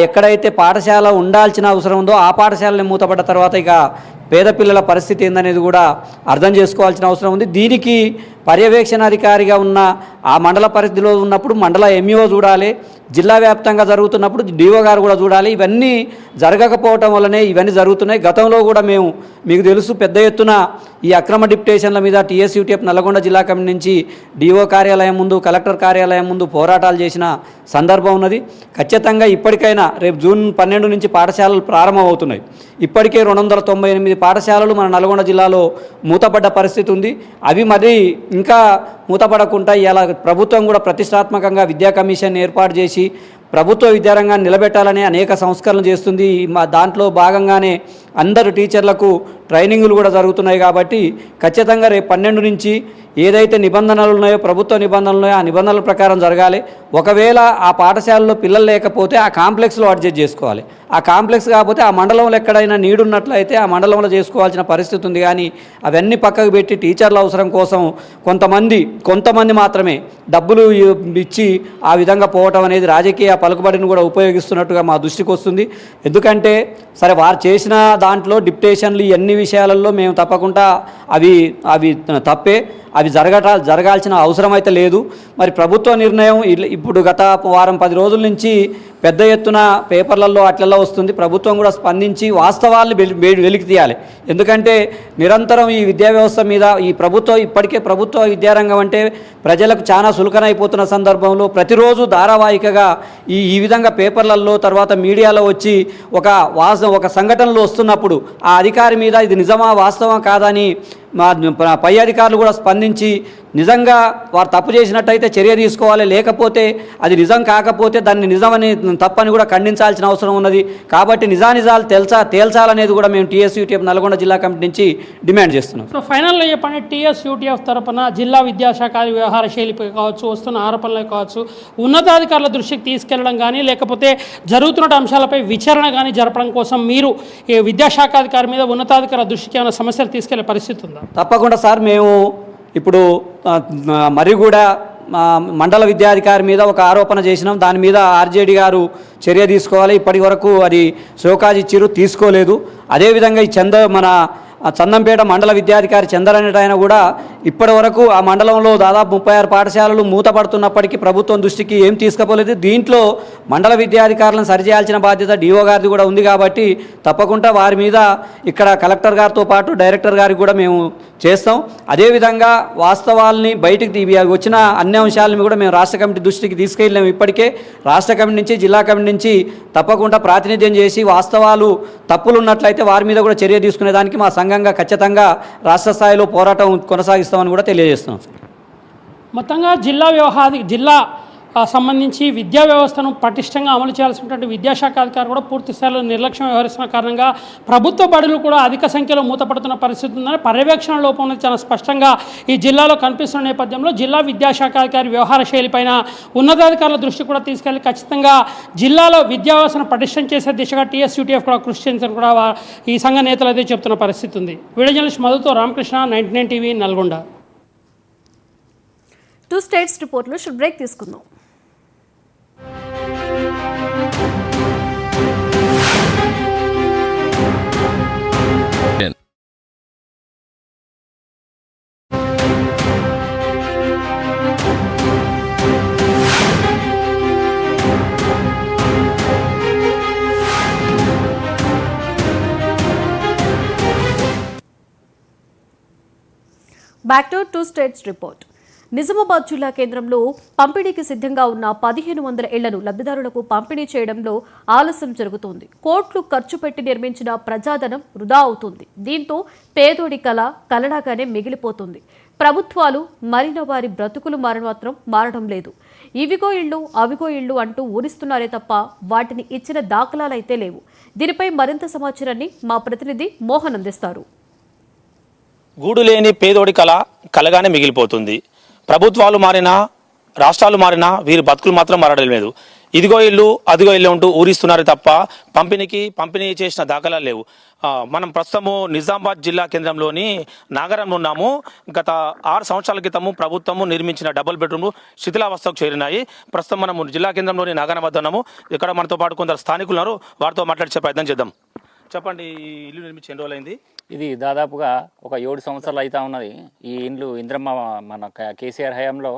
ఎక్కడైతే పాఠశాల ఉండాల్సిన అవసరం ఉందో ఆ పాఠశాలని మూతపడ్డ తర్వాత ఇక పేద పిల్లల పరిస్థితి ఏందనేది కూడా అర్థం చేసుకోవాల్సిన అవసరం ఉంది. దీనికి పర్యవేక్షణాధికారిగా ఉన్న ఆ మండల పరిధిలో ఉన్నప్పుడు మండల ఎంఈఓ చూడాలి, జిల్లా వ్యాప్తంగా జరుగుతున్నప్పుడు డిఓ గారు కూడా చూడాలి. ఇవన్నీ జరగకపోవటం వల్లనే ఇవన్నీ జరుగుతున్నాయి. గతంలో కూడా మీకు తెలుసు పెద్ద ఎత్తున ఈ అక్రమ డిప్యుటేషన్ల మీద టీఎస్యూటీఎఫ్ నల్గొండ జిల్లా కమిటీ నుంచి డిఓ కార్యాలయం ముందు, కలెక్టర్ కార్యాలయం ముందు పోరాటాలు చేసిన సందర్భం ఉన్నది. ఖచ్చితంగా ఇప్పటికైనా రేపు జూన్ 12 నుంచి పాఠశాలలు ప్రారంభమవుతున్నాయి. ఇప్పటికే 298 పాఠశాలలు మన నల్గొండ జిల్లాలో మూతపడ్డ పరిస్థితి ఉంది. అవి మరి ఇంకా మూతపడకుండా ఇలా ప్రభుత్వం కూడా ప్రతిష్టాత్మకంగా విద్యా కమిషన్ ఏర్పాటు చేసి ప్రభుత్వ విద్యారంగాన్ని నిలబెట్టాలని అనేక సంస్కరణలు చేస్తుంది. దాంట్లో భాగంగానే అందరు టీచర్లకు ట్రైనింగులు కూడా జరుగుతున్నాయి. కాబట్టి ఖచ్చితంగా రేపు 12 నుంచి ఏదైతే నిబంధనలు ఉన్నాయో, ప్రభుత్వ నిబంధనలు ఉన్నాయో, ఆ నిబంధనల ప్రకారం జరగాలి. ఒకవేళ ఆ పాఠశాలలో పిల్లలు లేకపోతే ఆ కాంప్లెక్స్లో అడ్జస్ట్ చేసుకోవాలి. ఆ కాంప్లెక్స్ కాకపోతే ఆ మండలంలో ఎక్కడైనా నీడున్నట్లయితే ఆ మండలంలో చేసుకోవాల్సిన పరిస్థితి ఉంది. కానీ అవన్నీ పక్కకు పెట్టి టీచర్ల అవసరం కోసం కొంతమంది మాత్రమే డబ్బులు ఇచ్చి ఆ విధంగా పోవటం అనేది రాజకీయ పలుకుబడిని కూడా ఉపయోగిస్తున్నట్టుగా మా దృష్టికి వస్తుంది. ఎందుకంటే సరే వారు చేసిన దాంట్లో డిప్యుటేషన్లు ఇవన్నీ విషయాలలో మేము తప్పకుండా అవి తప్పే, అవి జరగాల్సిన అవసరం అయితే లేదు. మరి ప్రభుత్వ నిర్ణయం ఇప్పుడు గత వారం 10 రోజుల నుంచి పెద్ద ఎత్తున పేపర్లలో అట్లలో వస్తుంది. ప్రభుత్వం కూడా స్పందించి వాస్తవాలను వెలికి తీయాలి. ఎందుకంటే నిరంతరం ఈ విద్యా వ్యవస్థ మీద ఇప్పటికే ప్రభుత్వ విద్యారంగం అంటే ప్రజలకు చాలా సులకనైపోతున్న సందర్భంలో ప్రతిరోజు ధారావాహికగా ఈ విధంగా పేపర్లలో తర్వాత మీడియాలో వచ్చి ఒక సంఘటనలు వస్తున్నప్పుడు ఆ అధికారి మీద ఇది నిజమా వాస్తవం కాదని మా పై అధికారులు కూడా స్పందించి నిజంగా వారు తప్పు చేసినట్టయితే చర్య తీసుకోవాలి, లేకపోతే అది నిజం కాకపోతే దాన్ని నిజమని తప్పని కూడా ఖండించాల్సిన అవసరం ఉన్నది. కాబట్టి నిజానిజాలు తేల్చాలనేది కూడా మేము టీఎస్యూటీఎఫ్ నల్గొండ జిల్లా కమిటీ నుంచి డిమాండ్ చేస్తున్నాం. సో ఫైనల్లో చెప్పండి, టీఎస్యూటీఎఫ్ తరపున జిల్లా విద్యాశాఖ వ్యవహార శైలిపై కావచ్చు, వస్తున్న ఆరోపణలు కావచ్చు, ఉన్నతాధికారుల దృష్టికి తీసుకెళ్లడం కానీ లేకపోతే జరుగుతున్న అంశాలపై విచారణ కానీ జరపడం కోసం మీరు ఈ విద్యాశాఖాధికారి మీద ఉన్నతాధికారుల దృష్టికి ఏమైనా సమస్యలు తీసుకెళ్లే పరిస్థితి ఉందా? తప్పకుండా సార్. మేము ఇప్పుడు మర్రిగూడ మండల విద్యాధికారి మీద ఒక ఆరోపణ చేసినాం. దాని మీద ఆర్జేడీ గారు చర్య తీసుకోవాలి. ఇప్పటి వరకు అది షోకాజ్ ఇచ్చిరు, తీసుకోలేదు. అదేవిధంగా ఈ చందంపేట మండల విద్యాధికారి చందర్ అనేట ఆయన కూడా ఇప్పటి వరకు ఆ మండలంలో దాదాపు 36 పాఠశాలలు మూతపడుతున్నప్పటికీ ప్రభుత్వం దృష్టికి ఏం తీసుకుపోలేదు. దీంట్లో మండల విద్యాధికారులను సరిచేయాల్సిన బాధ్యత డిఓ గారిది కూడా ఉంది. కాబట్టి తప్పకుండా వారి మీద ఇక్కడ కలెక్టర్ గారితో పాటు డైరెక్టర్ గారికి కూడా మేము చేస్తాం. అదేవిధంగా వాస్తవాల్ని బయటికి వచ్చిన అన్ని అంశాలను కూడా మేము రాష్ట్ర కమిటీ దృష్టికి తీసుకెళ్ళాము. ఇప్పటికే రాష్ట్ర కమిటీ నుంచి జిల్లా కమిటీ నుంచి తప్పకుండా ప్రాతినిధ్యం చేసి వాస్తవాలు తప్పులు ఉన్నట్లయితే వారి మీద కూడా చర్య తీసుకునేదానికి మా సంఘంగా ఖచ్చితంగా రాష్ట్ర స్థాయిలో పోరాటం కొనసాగిస్తామని కూడా తెలియజేస్తున్నాం. మొత్తంగా జిల్లా సంబంధించి విద్యా వ్యవస్థను పటిష్టంగా అమలు చేయాల్సినటువంటి విద్యాశాఖ అధికారులు కూడా పూర్తి స్థాయిలో నిర్లక్ష్యం వ్యవహరిస్తున్న కారణంగా ప్రభుత్వ బడులు కూడా అధిక సంఖ్యలో మూతపడుతున్న పరిస్థితి ఉందని పర్యవేక్షణ లోపం అనేది చాలా స్పష్టంగా ఈ జిల్లాలో కనిపిస్తున్న నేపథ్యంలో జిల్లా విద్యాశాఖ అధికారి వ్యవహార శైలిపైన ఉన్నతాధికారుల దృష్టి కూడా తీసుకెళ్లి ఖచ్చితంగా జిల్లాలో విద్యా వ్యవస్థను పటిష్టం చేసే దిశగా టీఎస్యూటీఎఫ్ కూడా కృషి చేయాలని కూడా ఈ సంఘ నేతలు అయితే చెప్తున్న పరిస్థితి ఉంది. వీడియో జర్నలిస్ట్ మధుతో రామకృష్ణ, 99 టీవీ, నల్గొండ. 2 స్టేట్స్ రిపోర్ట్లో షుడ్ బ్రేక్ తీసుకుందాం. Back to 2 states report. Nizamabad జిల్లా కేంద్రంలో పంపిణీకి సిద్ధంగా ఉన్న 1500 ఇళ్లను లబ్ధిదారులకు పంపిణీ చేయడంలో ఆలస్యం జరుగుతోంది. కోట్లు ఖర్చు పెట్టి నిర్మించిన ప్రజాధనం వృధా అవుతుంది. దీంతో పేదోడి కలలాగానే మిగిలిపోతుంది. ప్రభుత్వాలు మారిన వారి బ్రతుకులు మారడం లేదు. ఇవిగో ఇళ్ళు అవిగో ఇళ్ళు అంటూ ఊరిస్తున్నారే తప్ప వాటిని ఇచ్చిన దాఖలాలైతే లేవు. దీనిపై మరింత సమాచారాన్ని మా ప్రతినిధి మోహన్ అందిస్తారు. గూడు లేని పేదోడి కలగానే మిగిలిపోతుంది. ప్రభుత్వాలు మారినా, రాష్ట్రాలు మారినా వీరి బతుకులు మాత్రం మారడం లేదు. ఇదిగో ఇల్లు అదిగో ఇల్లు అంటూ ఊరిస్తున్నారు తప్ప పంపిణీ చేసిన దాఖలాలు లేవు. మనం ప్రస్తుతము నిజామాబాద్ జిల్లా కేంద్రంలోని నాగరంలో ఉన్నాము. గత 6 సంవత్సరాల క్రితము ప్రభుత్వము నిర్మించిన డబుల్ బెడ్రూమ్లు శిథిలావస్థకు చేరినాయి. ప్రస్తుతం మనము జిల్లా కేంద్రంలోని నాగరం వద్ద ఉన్నాము. ఇక్కడ మనతో పాటు కొందరు స్థానికులు ఉన్నారు, వారితో మాట్లాడే ప్రయత్నం చేద్దాం. చెప్పండి, ఈ ఇల్లు నిర్మించి ఎన్ని రోజులైంది? ఇది దాదాపుగా ఒక 7 సంవత్సరాలు అయితే ఉన్నది. ఈ ఇండ్లు ఇంద్రమ్మ మన కేసీఆర్ హయాంలో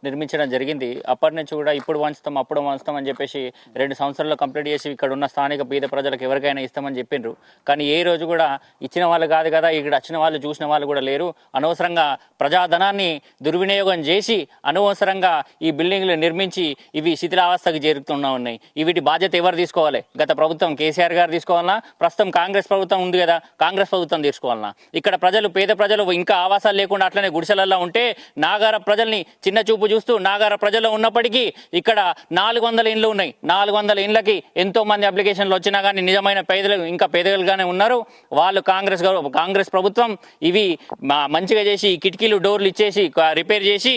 నిర్మించడం జరిగింది. అప్పటి నుంచి కూడా ఇప్పుడు వంచుతాం అప్పుడు వంచుతాం అని చెప్పేసి 2 సంవత్సరాల్లో కంప్లీట్ చేసి ఇక్కడ ఉన్న స్థానిక పేద ప్రజలకు ఎవరికైనా ఇస్తామని చెప్పిండ్రు. కానీ ఏ రోజు కూడా ఇచ్చిన వాళ్ళు కాదు కదా, ఇక్కడ వచ్చిన వాళ్ళు చూసిన వాళ్ళు కూడా లేరు. అనవసరంగా ప్రజాధనాన్ని దుర్వినియోగం చేసి అనవసరంగా ఈ బిల్డింగ్లు నిర్మించి ఇవి శిథిలావస్థకు చేరుతున్నా ఉన్నాయి. వీటి బాధ్యత ఎవరు తీసుకోవాలి? గత ప్రభుత్వం కేసీఆర్ గారు తీసుకోవాలా, ప్రస్తుతం ప్రస్తుతం కాంగ్రెస్ ప్రభుత్వం ఉంది కదా, కాంగ్రెస్ ప్రభుత్వం తీసుకోవాలన్నా? ఇక్కడ ప్రజలు, పేద ప్రజలు ఇంకా ఆవాసాలు లేకుండా అట్లనే గుడిసెలలో ఉంటే నాగార ప్రజల్ని చిన్న చూపు చూస్తూ నాగార ప్రజలు ఉన్నప్పటికీ ఇక్కడ 400 ఇండ్లు ఉన్నాయి. 400 ఇండ్లకి ఎంతో మంది అప్లికేషన్లు వచ్చినా కానీ నిజమైన పేదలు ఇంకా పేదలుగానే ఉన్నారు. వాళ్ళు కాంగ్రెస్ ప్రభుత్వం ఇవి మంచిగా చేసి కిటికీలు డోర్లు ఇచ్చేసి రిపేర్ చేసి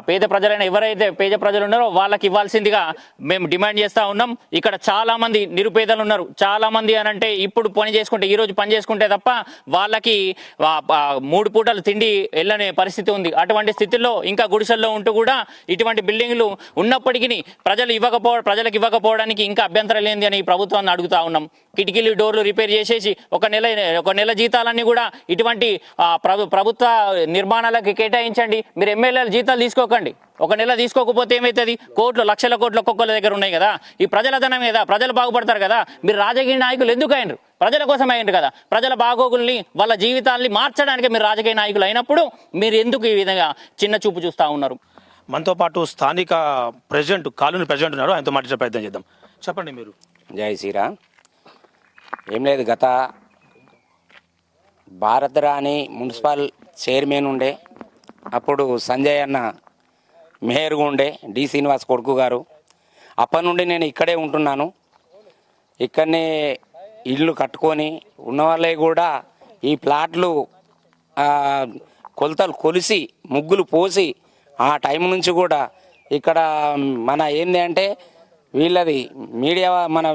పేద ప్రజలైన ఎవరైతే పేద ప్రజలు ఉన్నారో వాళ్ళకి ఇవ్వాల్సిందిగా మేము డిమాండ్ చేస్తూ ఉన్నాం. ఇక్కడ చాలా మంది నిరుపేదలు ఉన్నారు. చాలా మంది అని అంటే ఇప్పుడు పని చేసుకుంటే, ఈరోజు పని చేసుకుంటే తప్ప వాళ్ళకి 3 పూటలు తిండి వెళ్ళనే పరిస్థితి ఉంది. అటువంటి స్థితిలో ఇంకా గుడిసెల్లో ఉంటూ కూడా ఇటువంటి బిల్డింగ్లు ఉన్నప్పటికీ ప్రజలకు ఇవ్వకపోవడానికి ఇంకా అభ్యంతరం లేనిది అని ప్రభుత్వాన్ని అడుగుతా ఉన్నాం. కిటికీలు డోర్లు రిపేర్ చేసేసి ఒక నెల జీతాలన్నీ కూడా ఇటువంటి ప్రభుత్వ నిర్మాణాలకి కేటాయించండి. మీరు ఎమ్మెల్యేల జీతాలు తీసుకోకండి. ఒక నెల తీసుకోకపోతే ఏమవుతుంది? లక్షల కోట్లు ఒక్కొక్కరి దగ్గర ఉన్నాయి కదా. ఈ ప్రజల ధనం కదా, ప్రజలు బాగుపడతారు కదా. మీరు రాజకీయ నాయకులు ఎందుకు అయినరు? ప్రజల కోసం అయ్యిండ్రు కదా. ప్రజల బాగోగుల్ని, వాళ్ళ జీవితాల్ని మార్చడానికి మీరు రాజకీయ నాయకులు అయినప్పుడు మీరు ఎందుకు ఈ విధంగా చిన్న చూపు చూస్తూ ఉన్నారు? మనతో పాటు స్థానిక కాలనీ ప్రెసిడెంట్ ఉన్నారు, ఆయనతో మాట్లాడే ప్రయత్నం చేద్దాం. చెప్పండి మీరు. జై శ్రీరామ్. ఏం లేదు, గత భారతరాణి మున్సిపల్ చైర్మన్ ఉండే, అప్పుడు సంజయ్ అన్న మేయర్గా ఉండే, డి శ్రీనివాస్ కొడుకు గారు. అప్పటి నుండి నేను ఇక్కడే ఉంటున్నాను. ఇక్కడనే ఇల్లు కట్టుకొని ఉన్నవాళ్ళే కూడా ఈ ప్లాట్లు కొలతలు కొలిసి ముగ్గులు పోసి ఆ టైం నుంచి కూడా ఇక్కడ మన ఏంది అంటే వీళ్ళది మీడియా,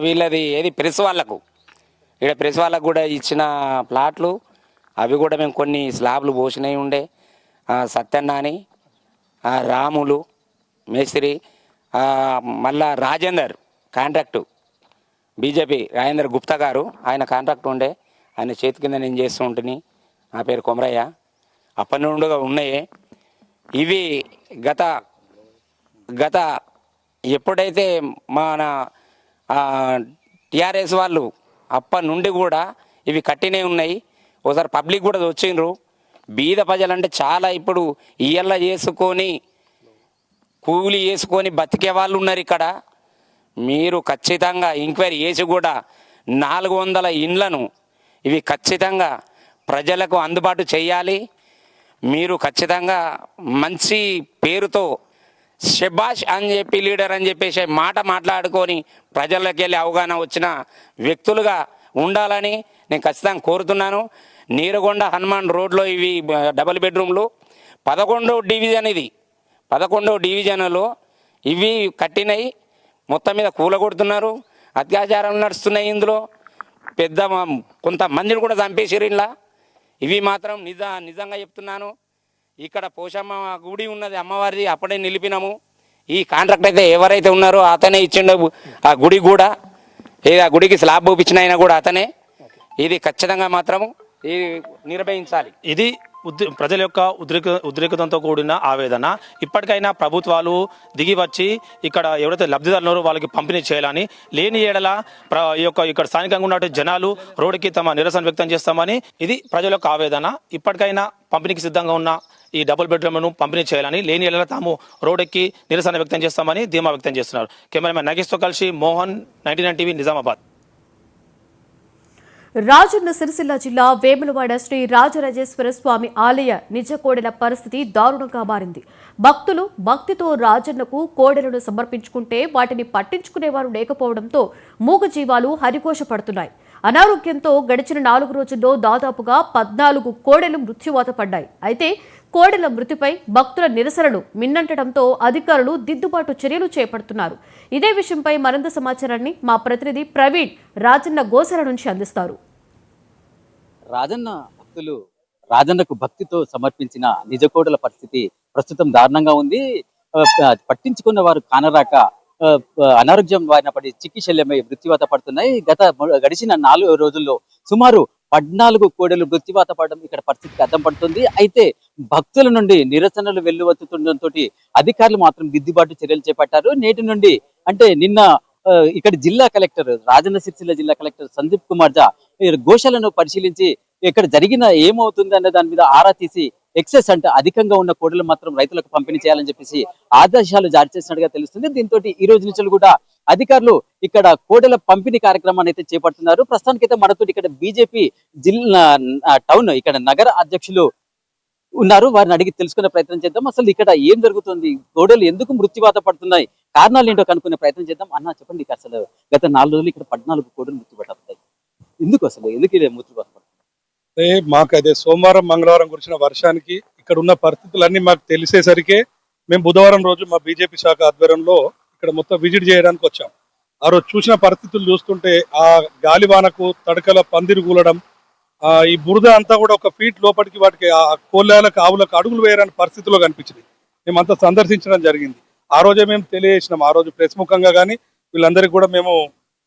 వీళ్ళది ఏది ప్రెస్ వాళ్ళకు, ఇక్కడ ప్రెస్ వాళ్ళకు కూడా ఇచ్చిన ప్లాట్లు అవి కూడా మేము కొన్ని స్లాబ్లు పోసినవి ఉండే. సత్యన్న అని, రాములు మేస్త్రి, మళ్ళా రాజేందర్ కాంట్రాక్టు, బీజేపీ రాజేందర్ గుప్తా గారు, ఆయన కాంట్రాక్ట్ ఉండే, ఆయన చేతి కింద నేను చేస్తూ ఉంటుంది. నా పేరు కొమరయ్య. అప్పటి నుండి ఉన్నాయి ఇవి. గత ఎప్పుడైతే మన టీఆర్ఎస్ వాళ్ళు అప్పటి నుండి కూడా ఇవి కట్టినే ఉన్నాయి. ఒకసారి పబ్లిక్ కూడా వచ్చిండ్రు. బీద ప్రజలంటే చాలా ఇప్పుడు ఇయ్యల్ల చేసుకొని కూలి చేసుకొని బతికే వాళ్ళు ఉన్నారు ఇక్కడ. మీరు ఖచ్చితంగా ఎంక్వైరీ చేసి కూడా 400 ఇండ్లను ఇవి ఖచ్చితంగా ప్రజలకు అందుబాటు చేయాలి. మీరు ఖచ్చితంగా మంచి పేరుతో షబాష్ అని చెప్పి లీడర్ అని చెప్పేసి మాట్లాడుకొని ప్రజలకు వెళ్ళి అవగాహన వచ్చిన వ్యక్తులుగా ఉండాలని నేను ఖచ్చితంగా కోరుతున్నాను. నీరగొండ హనుమాన్ రోడ్లో ఇవి డబుల్ బెడ్రూమ్లు 11వ డివిజన్, ఇది 11వ డివిజన్లో ఇవి కట్టినాయి. మొత్తం మీద కూలగొడుతున్నారు, అత్యాచారాలు నడుస్తున్నాయి. ఇందులో కొంతమందిని కూడా చంపేసారు ఇలా. ఇవి మాత్రం నిజంగా చెప్తున్నాను. ఇక్కడ పోషమ్మ గుడి ఉన్నది అమ్మవారిది, అప్పుడే నిలిపినాము. ఈ కాంట్రాక్ట్ అయితే ఎవరైతే ఉన్నారో అతనే ఇచ్చిండు ఆ గుడి కూడా. ఆ గుడికి స్లాబ్ చూపించిన అయినా కూడా అతనే. ఇది ఖచ్చితంగా మాత్రము ఇది నిర్వహించాలి. ఇది ప్రజల యొక్క ఉద్రేకతంతో కూడిన ఆవేదన. ఇప్పటికైనా ప్రభుత్వాలు దిగి వచ్చి ఇక్కడ ఎవరైతే లబ్ధిదారులు వాళ్ళకి పంపిణీ చేయాలని, లేని ఏడల ఇక్కడ స్థానికంగా ఉన్న జనాలు రోడ్డుకి తమ నిరసన వ్యక్తం చేస్తామని ఇది ప్రజల యొక్క ఆవేదన. ఇప్పటికైనా పంపిణీకి సిద్ధంగా ఉన్న ఈ డబుల్ బెడ్రూమ్లను పంపిణీ చేయాలని, లేని ఏడల తాము రోడ్డుకి నిరసన వ్యక్తం చేస్తామని ధీమా వ్యక్తం చేస్తున్నారు. కెమెరామెన్ నగేష్తో కలిసి మోహన్, 99 టీవీ, నిజామాబాద్. రాజన్న సిరిసిల్ల జిల్లా వేములవాడ శ్రీ రాజరాజేశ్వర స్వామి ఆలయ నిజ కోడెల పరిస్థితి దారుణంగా మారింది. భక్తులు భక్తితో రాజన్నకు కోడెలను సమర్పించుకుంటే వాటిని పట్టించుకునేవారు లేకపోవడంతో మూగజీవాలు హరిఘోష పడుతున్నాయి. అనారోగ్యంతో గడిచిన 4 రోజుల్లో దాదాపుగా 14 కోడెలు మృత్యువాత పడ్డాయి. అయితే కోడెల మృతిపై భక్తుల నిరసనలు మిన్నంటడంతో అధికారులు దిద్దుబాటు చర్యలు చేపడుతున్నారు. ఇదే విషయంపై మరింత సమాచారాన్ని మా ప్రతినిధి ప్రవీణ్ రాజన్న గోసెల నుంచి అందిస్తారు. రాజన్న భక్తులు రాజన్నకు భక్తితో సమర్పించిన నిజకోడల పరిస్థితి ప్రస్తుతం దారుణంగా ఉంది. పట్టించుకున్న వారు కానరాక అనారోగ్యం బారిన పడి చికిత్సలమై మృత్యువాత పడుతున్నాయి. గడిచిన 4 రోజుల్లో సుమారు 14 కోడెలు మృత్యువాత పడడం ఇక్కడ పరిస్థితికి అద్దం పడుతుంది. అయితే భక్తుల నుండి నిరసనలు వెల్లువెత్తుతుండటంతో అధికారులు మాత్రం దిద్దుబాటు చర్యలు చేపట్టారు. నేటి నుండి అంటే నిన్న ఇక్కడ జిల్లా కలెక్టర్, రాజన్న సిరిసిల్ల జిల్లా కలెక్టర్ సందీప్ కుమార్ జా గోశాలను పరిశీలించి ఇక్కడ జరిగిన ఏమవుతుంది అన్న దాని మీద ఆరా తీసి ఎక్సెస్ అంటే అధికంగా ఉన్న కోడలు మాత్రం రైతులకు పంపిణీ చేయాలని చెప్పేసి ఆదేశాలు జారీ చేసినట్టుగా తెలుస్తుంది. దీంతో ఈ రోజు నుంచి కూడా అధికారులు ఇక్కడ కోడల పంపిణీ కార్యక్రమాన్ని అయితే చేపడుతున్నారు. ప్రస్తుతానికైతే మనతో ఇక్కడ బీజేపీ జిల్లా టౌన్ ఇక్కడ నగర అధ్యక్షులు ఉన్నారు. వారిని అడిగి తెలుసుకునే ప్రయత్నం చేద్దాం. అసలు ఇక్కడ ఏం జరుగుతుంది, కోడలు ఎందుకు మృత్యువాత పడుతున్నాయి, కారణాలు ఏంటో కనుక్కునే ప్రయత్నం చేద్దాం. అన్న చెప్పండి, అసలు గత 4 రోజులు ఇక్కడ 14 కోడలు మృత్యుపడ్డాయి. ఎందుకు ఇలా మృత్యువాత పడుతుంది? మాకు అదే సోమవారం మంగళవారం కురిసిన వర్షానికి ఇక్కడ ఉన్న పరిస్థితులన్నీ మాకు తెలిసేసరికి మేము బుధవారం రోజు మా బీజేపీ శాఖ ఆధ్వర్యంలో ఇక్కడ మొత్తం విజిట్ చేయడానికి వచ్చాం. ఆ రోజు చూసిన పరిస్థితులు చూస్తుంటే ఆ గాలివానకు తడకల పందిరి కూలడం, ఈ బురద అంతా కూడా 1 ఫీట్ లోపలికి వాటికి ఆ కోళ్ళకు ఆవులకు అడుగులు వేయరాని పరిస్థితిలో కనిపించింది. మేమంతా సందర్శించడం జరిగింది. ఆ రోజే మేము తెలియజేసినాం. ఆ రోజు ప్రెస్ ముఖంగా కానీ వీళ్ళందరికీ కూడా మేము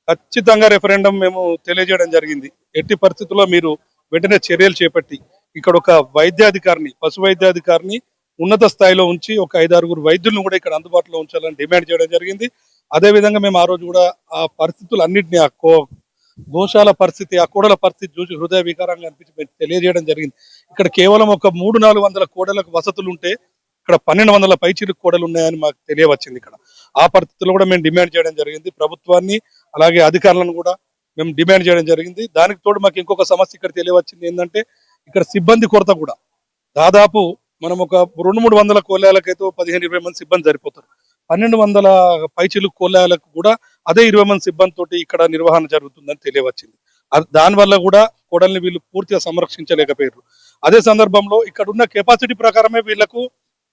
ఖచ్చితంగా రెఫరెండం మేము తెలియజేయడం జరిగింది. ఎట్టి పరిస్థితుల్లో మీరు వెంటనే చర్యలు చేపట్టి ఇక్కడ ఒక వైద్యాధికారిని, పశు వైద్యాధికారిని ఉన్నత స్థాయిలో ఉంచి ఒక 5-6 వైద్యులను కూడా ఇక్కడ అందుబాటులో ఉంచాలని డిమాండ్ చేయడం జరిగింది. అదేవిధంగా మేము ఆ రోజు కూడా ఆ పరిస్థితులు అన్నింటినీ గోశాల పరిస్థితి, ఆ కోడల పరిస్థితి చూసి హృదయ వికారంగా అనిపించి తెలియజేయడం జరిగింది. ఇక్కడ కేవలం ఒక 300-400 కోడలకు వసతులు ఉంటే ఇక్కడ 1200 పైచిలుకు కోడలు ఉన్నాయని మాకు తెలియవచ్చింది. ఇక్కడ ఆ పరిస్థితుల్లో కూడా మేము డిమాండ్ చేయడం జరిగింది. ప్రభుత్వాన్ని అలాగే అధికారులను కూడా మేము డిమాండ్ చేయడం జరిగింది. దానికి తోడు మాకు ఇంకొక సమస్య ఇక్కడ తెలియవచ్చింది ఏంటంటే ఇక్కడ సిబ్బంది కొరత కూడా. దాదాపు మనం ఒక 200-300 కోళ్ళాలకైతే 15-20 మంది సిబ్బంది సరిపోతారు. 1200 పైచిలుకు కోళ్ళాలకు కూడా అదే 20 మంది సిబ్బంది తోటి ఇక్కడ నిర్వహణ జరుగుతుందని తెలియవచ్చింది. దానివల్ల కూడా కోడల్ని వీళ్ళు పూర్తిగా సంరక్షించలేకపోయారు. అదే సందర్భంలో ఇక్కడ ఉన్న కెపాసిటీ ప్రకారమే వీళ్ళకు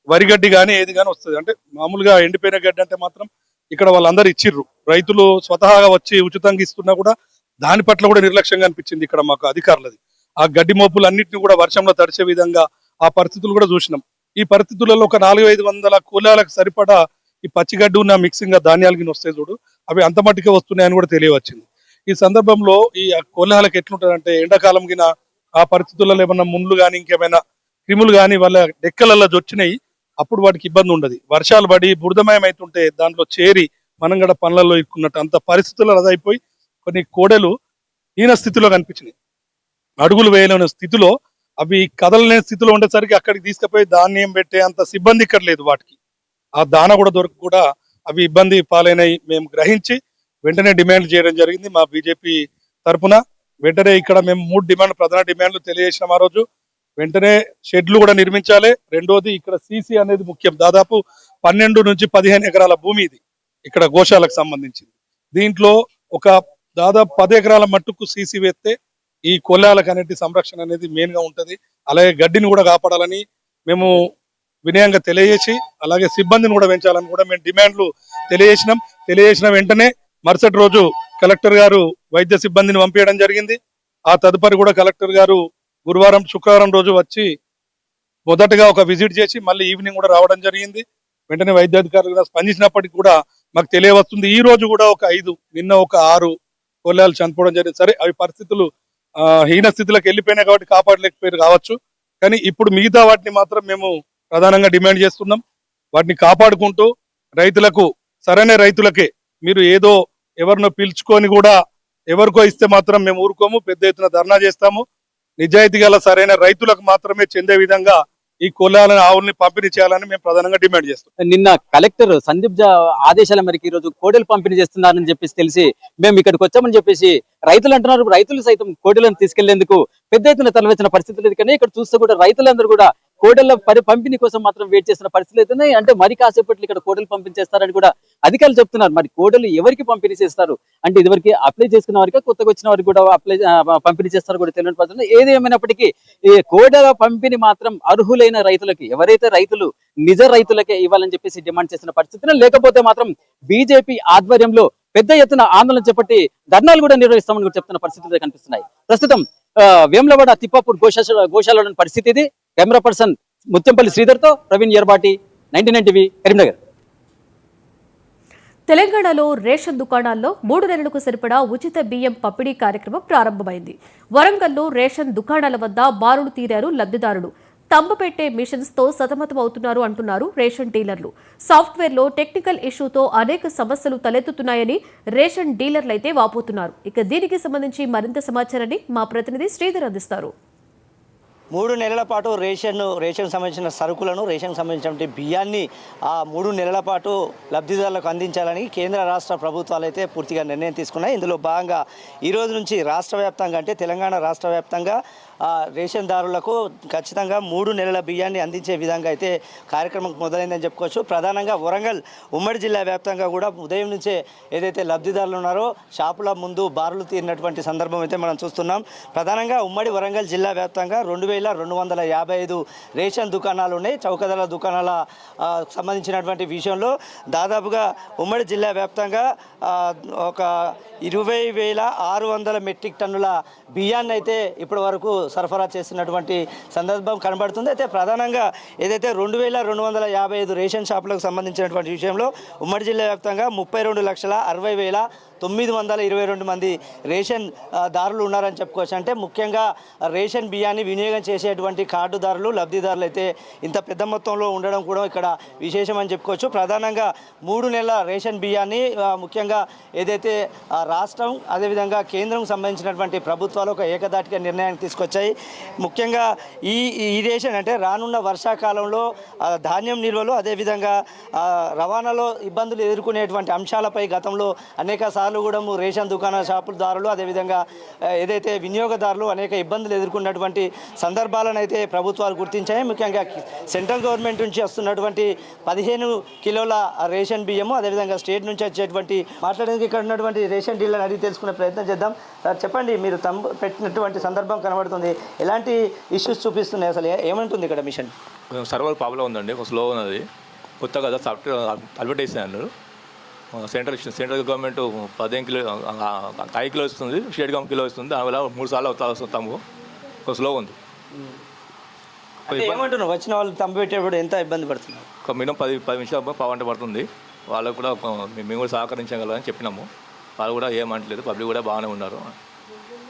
వరిగడ్డి కానీ ఏది కానీ వస్తుంది. అంటే మామూలుగా ఎండిపోయిన గడ్డి అంటే మాత్రం ఇక్కడ వాళ్ళందరూ ఇచ్చిర్రు. రైతులు స్వతహాగా వచ్చి ఉచితంగా ఇస్తున్నా కూడా దాని పట్ల కూడా నిర్లక్ష్యంగా అనిపించింది ఇక్కడ మాకు అధికారులది. ఆ గడ్డి మోపులు అన్నింటినీ కూడా వర్షంలో తడిచే విధంగా ఆ పరిస్థితులు కూడా చూసినాం. ఈ పరిస్థితులలో ఒక 400-500 కూలాలకు సరిపడా ఈ పచ్చిగడ్డి ఉన్న మిక్సింగ్ ధాన్యాలు గిన్నె వస్తాయి చూడు, అవి అంత మట్టికే వస్తున్నాయని కూడా తెలియవచ్చింది. ఈ సందర్భంలో ఈ కోళ్ళాలకు ఎట్లుంటుందంటే ఎండాకాలం గిన ఆ పరిస్థితులలో ఏమన్నా ముండ్లు కానీ ఇంకేమైనా క్రిములు కానీ వాళ్ళ డెక్కలలో జొచ్చినాయి, అప్పుడు వాటికి ఇబ్బంది ఉండదు. వర్షాలు పడి బురదమయం అవుతుంటే దాంట్లో చేరి మనం కూడా పనులలో ఇక్కున్నట్టు అంత పరిస్థితుల్లో అదైపోయి కొన్ని కోడలు హీన స్థితిలో కనిపించినాయి. అడుగులు వేయలేని స్థితిలో, అవి కదలలేని స్థితిలో ఉండేసరికి అక్కడికి తీసుకుపోయి ధాన్యం పెట్టే అంత సిబ్బంది ఇక్కడ లేదు. వాటికి ఆ దాన కూడా దొరికి కూడా అవి ఇబ్బంది పాలైనవి మేము గ్రహించి వెంటనే డిమాండ్ చేయడం జరిగింది. మా బీజేపీ తరఫున వెంటనే ఇక్కడ మేము 3 ప్రధాన డిమాండ్లు తెలియజేసినాం. ఆ రోజు వెంటనే షెడ్లు కూడా నిర్మించాలి. రెండోది ఇక్కడ సీసీ అనేది ముఖ్యం. దాదాపు 12-15 ఎకరాల భూమి ఇది ఇక్కడ గోశాలకు సంబంధించింది. దీంట్లో ఒక దాదాపు 10 ఎకరాల మట్టుకు సీసీ వేస్తే ఈ కొల్లాలకు అనేది సంరక్షణ అనేది మెయిన్ గా ఉంటది. అలాగే గడ్డిని కూడా కాపాడాలని మేము వినయంగా తెలియజేసి అలాగే సిబ్బందిని కూడా పెంచాలని కూడా మేము డిమాండ్లు తెలియజేసిన వెంటనే మరుసటి రోజు కలెక్టర్ గారు వైద్య సిబ్బందిని పంపించడం జరిగింది. ఆ తదుపరి కూడా కలెక్టర్ గారు శుక్రవారం రోజు వచ్చి మొదటగా ఒక విజిట్ చేసి మళ్ళీ ఈవినింగ్ కూడా రావడం జరిగింది. వెంటనే వైద్యాధికారులు స్పందించినప్పటికీ కూడా మాకు తెలియవస్తుంది. ఈ రోజు కూడా ఒక 5, నిన్న ఒక 6 కోళ్ళాలు చనిపోవడం జరిగింది. సరే, అవి పరిస్థితులు హీన స్థితిలోకి వెళ్ళిపోయినాయి కాబట్టి కాపాడలేకపోయారు కావచ్చు. కానీ ఇప్పుడు మిగతా వాటిని మాత్రం మేము ప్రధానంగా డిమాండ్ చేస్తున్నాం. వాటిని కాపాడుకుంటూ సరైన రైతులకే, మీరు ఏదో ఎవరినో పిలుచుకొని కూడా ఎవరికో ఇస్తే మాత్రం మేము ఊరుకోము, పెద్ద ఎత్తున ధర్నా చేస్తాము. నిజాయితీ గల సరైన రైతులకు మాత్రమే చెందే విధంగా ఈ కోళ్ళాలను ఆవుల్ని పంపిణీ చేయాలని మేము ప్రధానంగా డిమాండ్ చేస్తాం. నిన్న కలెక్టర్ సందీప్ ఆదేశాల మేరకు ఈ రోజు కోడెలు పంపిణీ చేస్తున్నారని చెప్పేసి తెలిసి మేము ఇక్కడికి వచ్చామని చెప్పేసి రైతులు అంటున్నారు. రైతులు సైతం కోడెలను తీసుకెళ్లేందుకు పెద్ద ఎత్తున తలవెచ్చిన పరిస్థితులు లేదు. కానీ ఇక్కడ చూస్తే కూడా రైతులందరూ కూడా కోడెల పంపిణీ కోసం మాత్రం వెయిట్ చేసిన పరిస్థితులు అయితే అంటే మరి కాసేపట్లో ఇక్కడ కోడలు పంపిణీ చేస్తారని కూడా అధికారులు చెప్తున్నారు. మరి కోడలు ఎవరికి పంపిణీ చేస్తారు అంటే ఇదివరకు అప్లై చేసుకున్న వారికి, కొత్తగా వచ్చిన వారికి కూడా పంపిణీ చేస్తారు కూడా తెలియని పరిస్థితులు. ఏది ఏమైనప్పటికీ ఈ కోడల పంపిణీ మాత్రం అర్హులైన రైతులకి, ఎవరైతే రైతులు నిజ రైతులకే ఇవ్వాలని చెప్పేసి డిమాండ్ చేసిన పరిస్థితులు. లేకపోతే మాత్రం బీజేపీ ఆధ్వర్యంలో పెద్ద ఎత్తున ఆందోళన చేపట్టి ధర్నాలు కూడా నిర్వహిస్తామని కూడా చెప్తున్న పరిస్థితులు కనిపిస్తున్నాయి. ప్రస్తుతం వేములవాడ తిప్పాపూర్ గోశాలలోని పరిస్థితి ఇది. కెమెరా పర్సన్ ముత్యంపల్లి శ్రీధర్తో ప్రవీణ్ ఎర్బాటి, 99 టీవీ, కరీంనగర్. తెలంగాణలో రేషన్ దుకాణాల్లో 3 నెలలకు సరిపడా ఉచిత బియ్యం పంపిణీ కార్యక్రమం ప్రారంభమైంది. వరంగల్లో రేషన్ దుకాణాల వద్ద బారులు తీరారు లబ్ధిదారులు. తంబు పెట్టే మిషన్స్తో సతమతం అవుతున్నారు అంటున్నారు రేషన్ డీలర్లు. సాఫ్ట్వేర్లో టెక్నికల్ ఇష్యూతో అనేక సమస్యలు తలెత్తుతున్నాయని రేషన్ డీలర్లైతే వాపోతున్నారు. ఇక దీనికి సంబంధించి మరింత సమాచారాన్ని మా ప్రతినిధి శ్రీధర్ అందిస్తారు. 3 నెలల పాటు రేషన్ సంబంధించిన సరుకులను రేషన్ సంబంధించిన బియ్యాన్ని ఆ 3 నెలల పాటు లబ్ధిదారులకు అందించాలని కేంద్ర రాష్ట్ర ప్రభుత్వాలు అయితే పూర్తిగా నిర్ణయం తీసుకున్నాయి. ఇందులో భాగంగా ఈ రోజు నుంచి రాష్ట్ర వ్యాప్తంగా అంటే తెలంగాణ రాష్ట్ర వ్యాప్తంగా రేషన్దారులకు ఖచ్చితంగా 3 నెలల బియ్యాన్ని అందించే విధంగా అయితే కార్యక్రమం మొదలైందని చెప్పుకోవచ్చు. ప్రధానంగా వరంగల్ ఉమ్మడి జిల్లా వ్యాప్తంగా కూడా ఉదయం నుంచే ఏదైతే లబ్ధిదారులు ఉన్నారో షాపుల ముందు బారులు తీరినటువంటి సందర్భం అయితే మనం చూస్తున్నాం. ప్రధానంగా ఉమ్మడి వరంగల్ జిల్లా వ్యాప్తంగా 2255 రేషన్ దుకాణాలు ఉన్నాయి. చౌకధర దుకాణాల సంబంధించినటువంటి విషయంలో దాదాపుగా ఉమ్మడి జిల్లా వ్యాప్తంగా ఒక 20,600 మెట్రిక్ టన్నుల బియ్యాన్ని అయితే ఇప్పటి వరకు సరఫరా చేస్తున్నటువంటి సందర్భం కనబడుతుంది. అయితే ప్రధానంగా ఏదైతే 2255 రేషన్ షాపులకు సంబంధించినటువంటి విషయంలో ఉమ్మడి జిల్లా వ్యాప్తంగా 32,60,922 మంది రేషన్ దారులు ఉన్నారని చెప్పుకోవచ్చు. అంటే ముఖ్యంగా రేషన్ బియ్యాన్ని వినియోగం చేసేటువంటి కార్డుదారులు లబ్ధిదారులు అయితే ఇంత పెద్ద మొత్తంలో ఉండడం కూడా ఇక్కడ విశేషం అని చెప్పుకోవచ్చు. ప్రధానంగా 3 నెలల రేషన్ బియ్యాన్ని ముఖ్యంగా ఏదైతే రాష్ట్రం అదేవిధంగా కేంద్రం సంబంధించినటువంటి ప్రభుత్వాలు ఒక ఏకదాటిగా నిర్ణయాన్ని తీసుకొచ్చాయి. ముఖ్యంగా ఈ రేషన్ అంటే రానున్న వర్షాకాలంలో ధాన్యం నిల్వలు అదేవిధంగా రవాణాలో ఇబ్బందులు ఎదుర్కొనేటువంటి అంశాలపై గతంలో అనేక సార్లు కూడా రేషన్ దుకాణ షాపుదారులు అదేవిధంగా ఏదైతే వినియోగదారులు అనేక ఇబ్బందులు ఎదుర్కొన్నటువంటి సందర్భాలను అయితే ప్రభుత్వాలు గుర్తించాయి. ముఖ్యంగా సెంట్రల్ గవర్నమెంట్ నుంచి వస్తున్నటువంటి 15 కిలోల రేషన్ బియ్యము అదేవిధంగా స్టేట్ నుంచి వచ్చేటువంటి మాట్లాడేందుకు ఇక్కడ ఉన్నటువంటి రేషన్ డీలర్ని అడిగి తెలుసుకునే ప్రయత్నం చేద్దాం. సార్ చెప్పండి, మీరు పెట్టినటువంటి సందర్భం కనబడుతుంది, ఎలాంటి ఇష్యూస్ చూపిస్తున్నాయి, అసలు ఏమంటుంది ఇక్కడ మిషన్? సర్వర్ ప్రాబ్లం ఉందండి, ఒక స్లో ఉన్నది, కొత్తగా సాఫ్ట్వేర్ అడ్వర్టైజ్ అన్నారు. సెంట్రల్ గవర్నమెంట్ 15 కిలో 5 కిలో ఇస్తుంది, స్టేట్ గవర్నమెంట్ కిలో ఇస్తుంది, దానివల్ల 3 సార్లు వస్తాము, ఒక స్లో ఉంది. ఏమంటున్నావు, వచ్చిన వాళ్ళు తంబు పెట్టేటప్పుడు ఎంత ఇబ్బంది పడుతున్నారు? ఒక మినిమం 10 నిమిషాలు పావుగంట పడుతుంది. వాళ్ళకు కూడా మేము కూడా సహకరించగలని చెప్పినాము, వాళ్ళు కూడా ఏమంటలేదు, పబ్లిక్ కూడా బాగానే ఉన్నారు.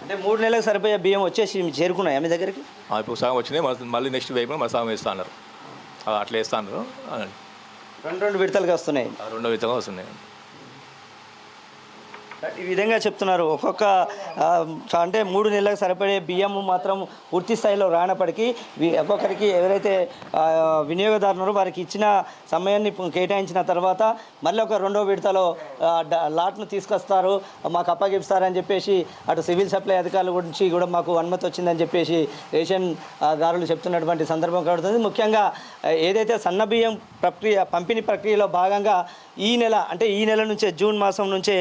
అంటే 3 నెలలకు సరిపోయే బియ్యం వచ్చేసి చేరుకున్నాయి మీ దగ్గరికి? ఇప్పుడు సగం వచ్చినాయి, మళ్ళీ నెక్స్ట్ వైపు మళ్ళీ సగం వేస్తా అన్నారు, అట్లా వేస్తా అన్నారు. 2 విడతలుగా వస్తున్నాయి, 2 విడతలుగా వస్తున్నాయి. ఈ విధంగా చెప్తున్నారు. ఒక్కొక్క అంటే 3 నెలలకు సరిపడే బియ్యము మాత్రం పూర్తి స్థాయిలో రానప్పటికీ ఒక్కొక్కరికి ఎవరైతే వినియోగదారులు వారికి ఇచ్చిన సమయాన్ని కేటాయించిన తర్వాత మళ్ళీ ఒక 2వ విడతలో లాట్ను తీసుకొస్తారు, మాకు అప్పగిస్తారని చెప్పేసి అటు సివిల్ సప్లై అధికారుల గురించి కూడా మాకు అనుమతి వచ్చిందని చెప్పేసి రేషన్ దారులు చెప్తున్నటువంటి సందర్భం కలుగుతుంది. ముఖ్యంగా ఏదైతే సన్న బియ్యం పంపిణీ ప్రక్రియలో భాగంగా ఈ నెల నుంచే జూన్ మాసం నుంచే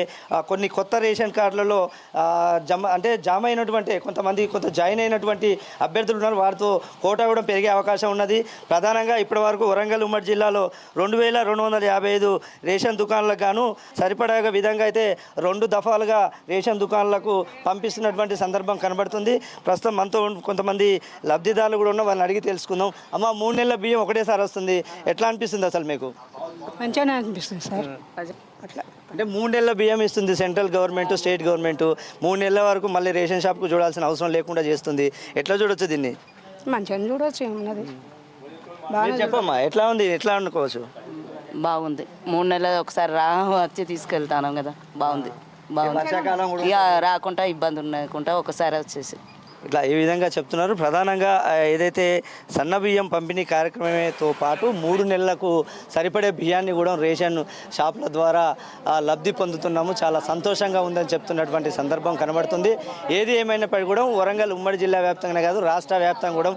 కొన్ని కొత్త రేషన్ కార్డులలో జామ అయినటువంటి కొంత జాయిన్ అయినటువంటి అభ్యర్థులు ఉన్నారు, వారితో కోటా కూడా పెరిగే అవకాశం ఉన్నది. ప్రధానంగా ఇప్పటి వరకు వరంగల్ ఉమ్మడి జిల్లాలో 2255 రేషన్ దుకాణాలకు గాను సరిపడా విధంగా అయితే 2 దఫాలుగా రేషన్ దుకాణాలకు పంపిస్తున్నటువంటి సందర్భం కనబడుతుంది. ప్రస్తుతం మనతో కొంతమంది లబ్ధిదారులు కూడా ఉన్న వాళ్ళని అడిగి తెలుసుకుందాం. అమ్మ, 3 నెలల బియ్యం ఒకటేసారి వస్తుంది, ఎట్లా అనిపిస్తుంది అసలు మీకు? మంచిగానే అనిపిస్తుంది సార్. అట్లా అంటే 3 నెలల బియ్యం ఇస్తుంది సెంట్రల్ గవర్నమెంట్, స్టేట్ గవర్నమెంట్, 3 నెలల వరకు మళ్ళీ రేషన్ షాప్కు చూడాల్సిన అవసరం లేకుండా చేస్తుంది. ఎట్లా చూడొచ్చు దీన్ని? మంచిగా చూడవచ్చు, ఏమున్నది. చెప్పమ్మా, ఎట్లా ఉంది, ఎట్లా అనుకోవచ్చు? బాగుంది. 3 నెలలు ఒకసారి వచ్చి తీసుకెళ్తాను కదా, బాగుంది. వర్షాకాలం ఇక రాకుండా ఇబ్బంది ఉండకుండా ఒకసారి వచ్చేసి ఇట్లా ఈ విధంగా చెప్తున్నారు. ప్రధానంగా ఏదైతే సన్న బియ్యం పంపిణీ కార్యక్రమంతో పాటు 3 నెలలకు సరిపడే బియ్యాన్ని కూడా రేషన్ షాపుల ద్వారా లబ్ధి పొందుతున్నాము, చాలా సంతోషంగా ఉందని చెప్తున్నటువంటి సందర్భం కనబడుతుంది. ఏది ఏమైనప్పటికీ కూడా వరంగల్ ఉమ్మడి జిల్లా వ్యాప్తంగానే కాదు రాష్ట్ర వ్యాప్తంగా కూడా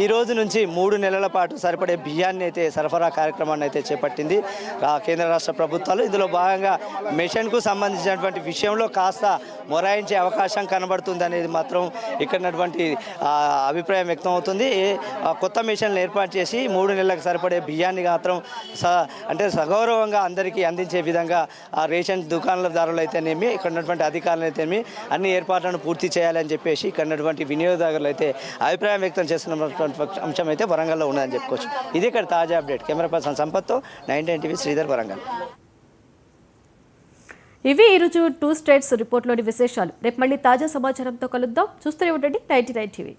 ఈ రోజు నుంచి 3 నెలల పాటు సరిపడే బియ్యాన్ని అయితే సరఫరా కార్యక్రమాన్ని అయితే చేపట్టింది కేంద్ర రాష్ట్ర ప్రభుత్వాలు. ఇందులో భాగంగా మిషన్కు సంబంధించినటువంటి విషయంలో కాస్త మొరాయించే అవకాశం కనబడుతుంది అనేది మాత్రం ఇక్కడ అభిప్రాయం వ్యక్తం అవుతుంది. కొత్త మిషన్లు ఏర్పాటు చేసి 3 నెలలకు సరిపడే బియ్యాన్ని మాత్రం అంటే సగౌరవంగా అందరికీ అందించే విధంగా ఆ రేషన్ దుకాణదారులు అయితేనేమి ఇక్కడ ఉన్నటువంటి అధికారులు అయితేనేమి అన్ని ఏర్పాట్లను పూర్తి చేయాలని చెప్పేసి ఇక్కడ ఉన్నటువంటి వినియోగదారులు అయితే అభిప్రాయం వ్యక్తం చేస్తున్నటువంటి అంశం అయితే వరంగల్లో ఉన్నదని చెప్పుకోవచ్చు. ఇది ఇక్కడ తాజా అప్డేట్. కెమెరా పర్సన్ సంపత్తో 9 టీవీ శ్రీధర్, వరంగల్. ఇవి ఈరోజు 2 స్టేట్స్ రిపోర్ట్లోని విశేషాలు. రేపు మళ్ళీ తాజా సమాచారంతో కలుద్దాం. చూస్తూనే ఉండండి 99 టీవీ.